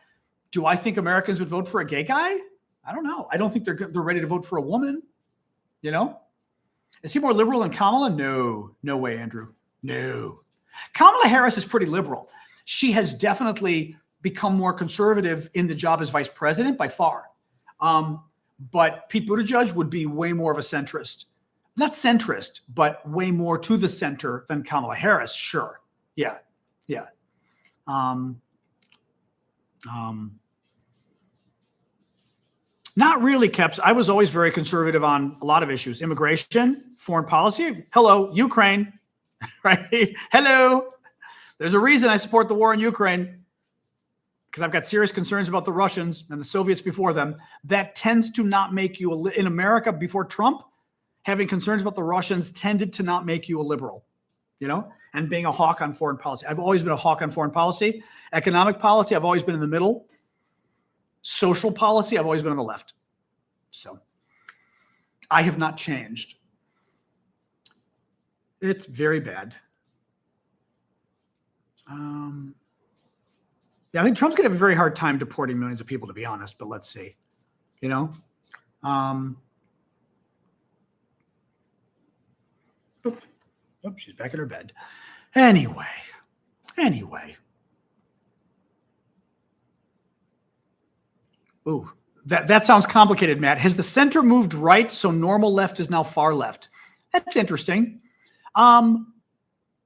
do I think Americans would vote for a gay guy? I don't know. I don't think they're ready to vote for a woman. You know? Is he more liberal than Kamala? No way, Andrew. No. Kamala Harris is pretty liberal. She has definitely become more conservative in the job as vice president by far. But Pete Buttigieg would be way more of a centrist. Not centrist, but way more to the center than Kamala Harris. Sure. Yeah. Yeah. Not really, Keps. I was always very conservative on a lot of issues. Immigration, foreign policy. Hello, Ukraine. Right? Hello. There's a reason I support the war in Ukraine. Because I've got serious concerns about the Russians and the Soviets before them. That tends to not make you, in America before Trump, having concerns about the Russians tended to not make you a liberal, you know, and being a hawk on foreign policy. I've always been a hawk on foreign policy. Economic policy, I've always been in the middle. Social policy, I've always been on the left. So I have not changed. It's very bad. Yeah, I think Trump's going to have a very hard time deporting millions of people, to be honest, but let's see. You know? She's back in her bed. Anyway. Ooh, that sounds complicated, Matt. Has the center moved right so normal left is now far left? That's interesting. I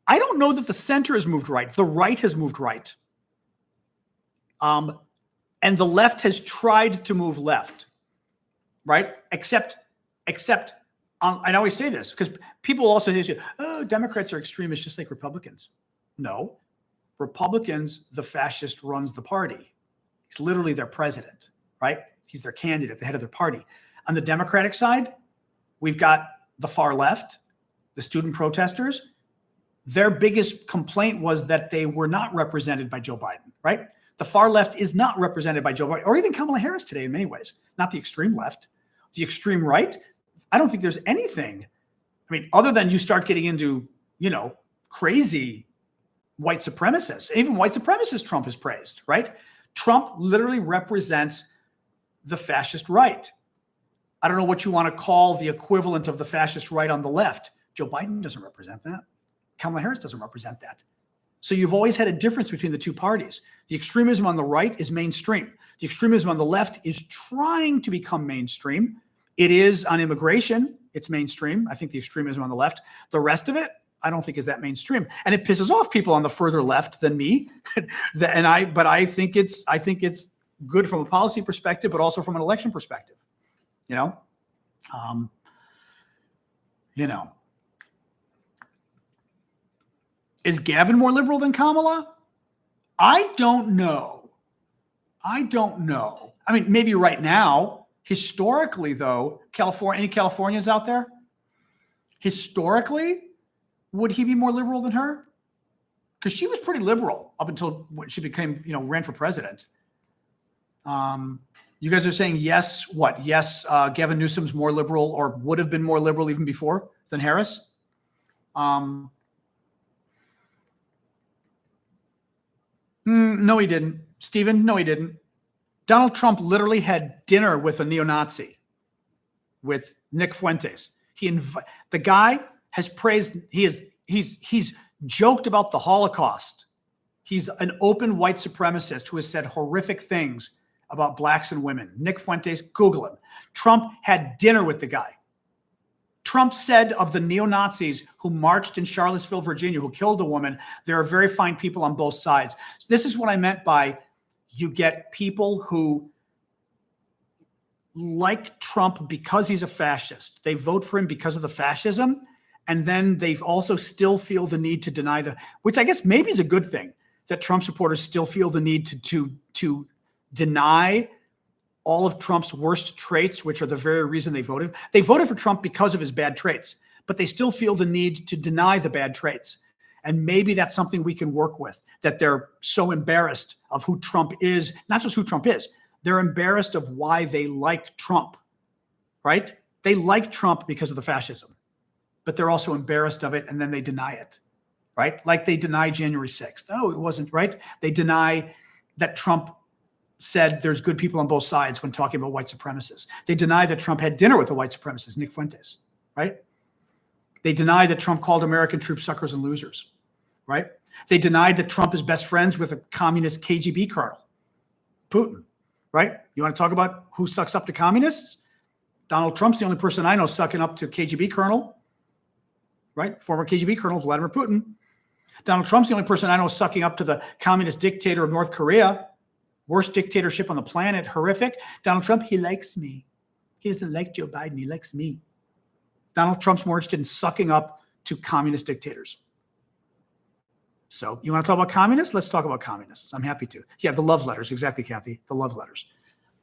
don't know that the center has moved right. The right has moved right. And the left has tried to move left, right? Except I always say this because people also say, oh, Democrats are extremists just like Republicans. No, Republicans, the fascist runs the party. He's literally their president, right? He's their candidate, the head of their party. On the Democratic side, we've got the far left, the student protesters. Their biggest complaint was that they were not represented by Joe Biden, right? The far left is not represented by Joe Biden or even Kamala Harris today in many ways, not the extreme left. The extreme right, I don't think there's anything. I mean, other than you start getting into, crazy white supremacists. Even white supremacists Trump has praised, right? Trump literally represents the fascist right. I don't know what you want to call the equivalent of the fascist right on the left. Joe Biden doesn't represent that. Kamala Harris doesn't represent that. So you've always had a difference between the two parties. The extremism on the right is mainstream. The extremism on the left is trying to become mainstream. It is on immigration. It's mainstream. I think the extremism on the left. The rest of it, I don't think is that mainstream. And it pisses off people on the further left than me. But I think it's good from a policy perspective, but also from an election perspective. Is Gavin more liberal than Kamala? I don't know. I mean, maybe right now. Historically, though, any Californians out there? Historically, would he be more liberal than her? Because she was pretty liberal up until when she became, ran for president. You guys are saying yes. What? Yes, Gavin Newsom's more liberal, or would have been more liberal even before than Harris. No, he didn't. Stephen, no, he didn't. Donald Trump literally had dinner with a neo-Nazi, with Nick Fuentes. The guy has praised. He's joked about the Holocaust. He's an open white supremacist who has said horrific things about blacks and women. Nick Fuentes, Google him. Trump had dinner with the guy. Trump said of the neo-Nazis who marched in Charlottesville, Virginia, who killed a woman, there are very fine people on both sides. So this is what I meant by you get people who like Trump because he's a fascist. They vote for him because of the fascism. And then they also still feel the need to deny which I guess maybe is a good thing, that Trump supporters still feel the need to deny all of Trump's worst traits, which are the very reason they voted. They voted for Trump because of his bad traits, but they still feel the need to deny the bad traits. And maybe that's something we can work with, that they're so embarrassed of who Trump is, not just who Trump is, they're embarrassed of why they like Trump, right? They like Trump because of the fascism, but they're also embarrassed of it, and then they deny it, right? Like they deny January 6th. Oh, it wasn't, right? They deny that Trump said there's good people on both sides when talking about white supremacists. They deny that Trump had dinner with a white supremacist, Nick Fuentes, right? They deny that Trump called American troops suckers and losers, right? They denied that Trump is best friends with a communist KGB colonel, Putin, right? You want to talk about who sucks up to communists? Donald Trump's the only person I know sucking up to KGB colonel, right? Former KGB colonel Vladimir Putin. Donald Trump's the only person I know sucking up to the communist dictator of North Korea. Worst dictatorship on the planet, horrific. Donald Trump, he likes me. He doesn't like Joe Biden, he likes me. Donald Trump's more interested in sucking up to communist dictators. So you want to talk about communists? Let's talk about communists. I'm happy to. Yeah, the love letters. Exactly, Kathy. The love letters.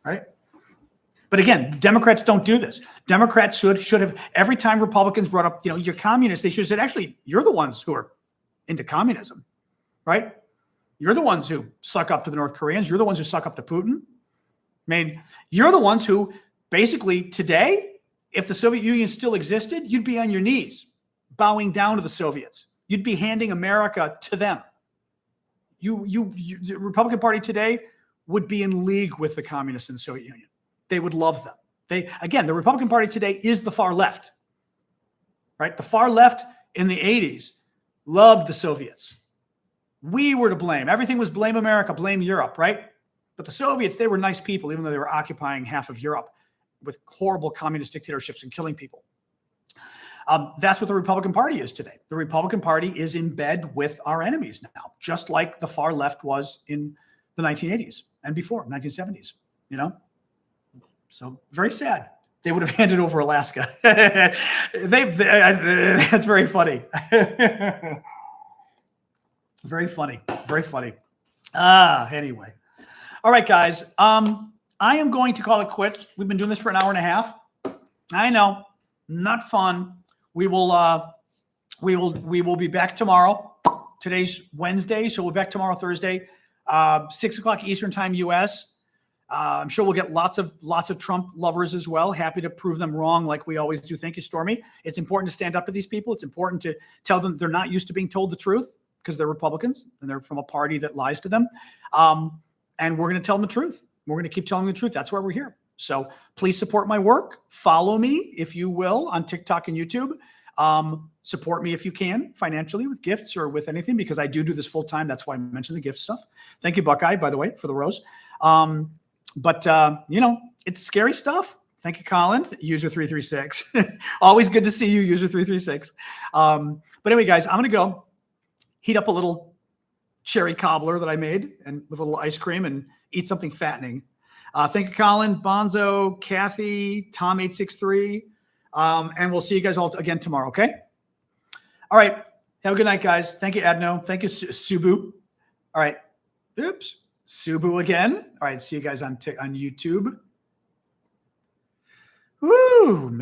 Right? But again, Democrats don't do this. Democrats should have, every time Republicans brought up, you're communists, they should have said, actually, you're the ones who are into communism. Right? You're the ones who suck up to the North Koreans. You're the ones who suck up to Putin. I mean, you're the ones who basically today, if the Soviet Union still existed, you'd be on your knees, bowing down to the Soviets. You'd be handing America to them. The Republican Party today would be in league with the communists in the Soviet Union. They would love them. The Republican Party today is the far left, right? The far left in the 80s loved the Soviets. We were to blame. Everything was blame America, blame Europe, right? But the Soviets, they were nice people, even though they were occupying half of Europe with horrible communist dictatorships and killing people. That's what the Republican Party is today. The Republican Party is in bed with our enemies now, just like the far left was in the 1980s and before, 1970s, So very sad. They would have handed over Alaska. That's very funny. Very funny. Very funny. Anyway. All right, guys. I am going to call it quits. We've been doing this for an hour and a half. I know. Not fun. We will be back tomorrow. Today's Wednesday, so we'll be back tomorrow, Thursday. 6 o'clock Eastern time, US. I'm sure we'll get lots of Trump lovers as well. Happy to prove them wrong, like we always do. Thank you, Stormy. It's important to stand up to these people. It's important to tell them they're not used to being told the truth because they're Republicans and they're from a party that lies to them. And we're going to tell them the truth. We're going to keep telling the truth. That's why we're here. So please support my work. Follow me, if you will, on TikTok and YouTube. Support me if you can financially with gifts or with anything, because I do this full time. That's why I mentioned the gift stuff. Thank you, Buckeye, by the way, for the rose. But it's scary stuff. Thank you, Colin, user 336. Always good to see you, user 336. But anyway, guys, I'm going to go heat up a little cherry cobbler that I made and with a little ice cream and eat something fattening. Thank you, Colin, Bonzo, Kathy, Tom863. And we'll see you guys all again tomorrow. Okay. All right. Have a good night, guys. Thank you, Adno. Thank you, Subu. All right. Oops. Subu again. All right. See you guys on YouTube. Woo, man.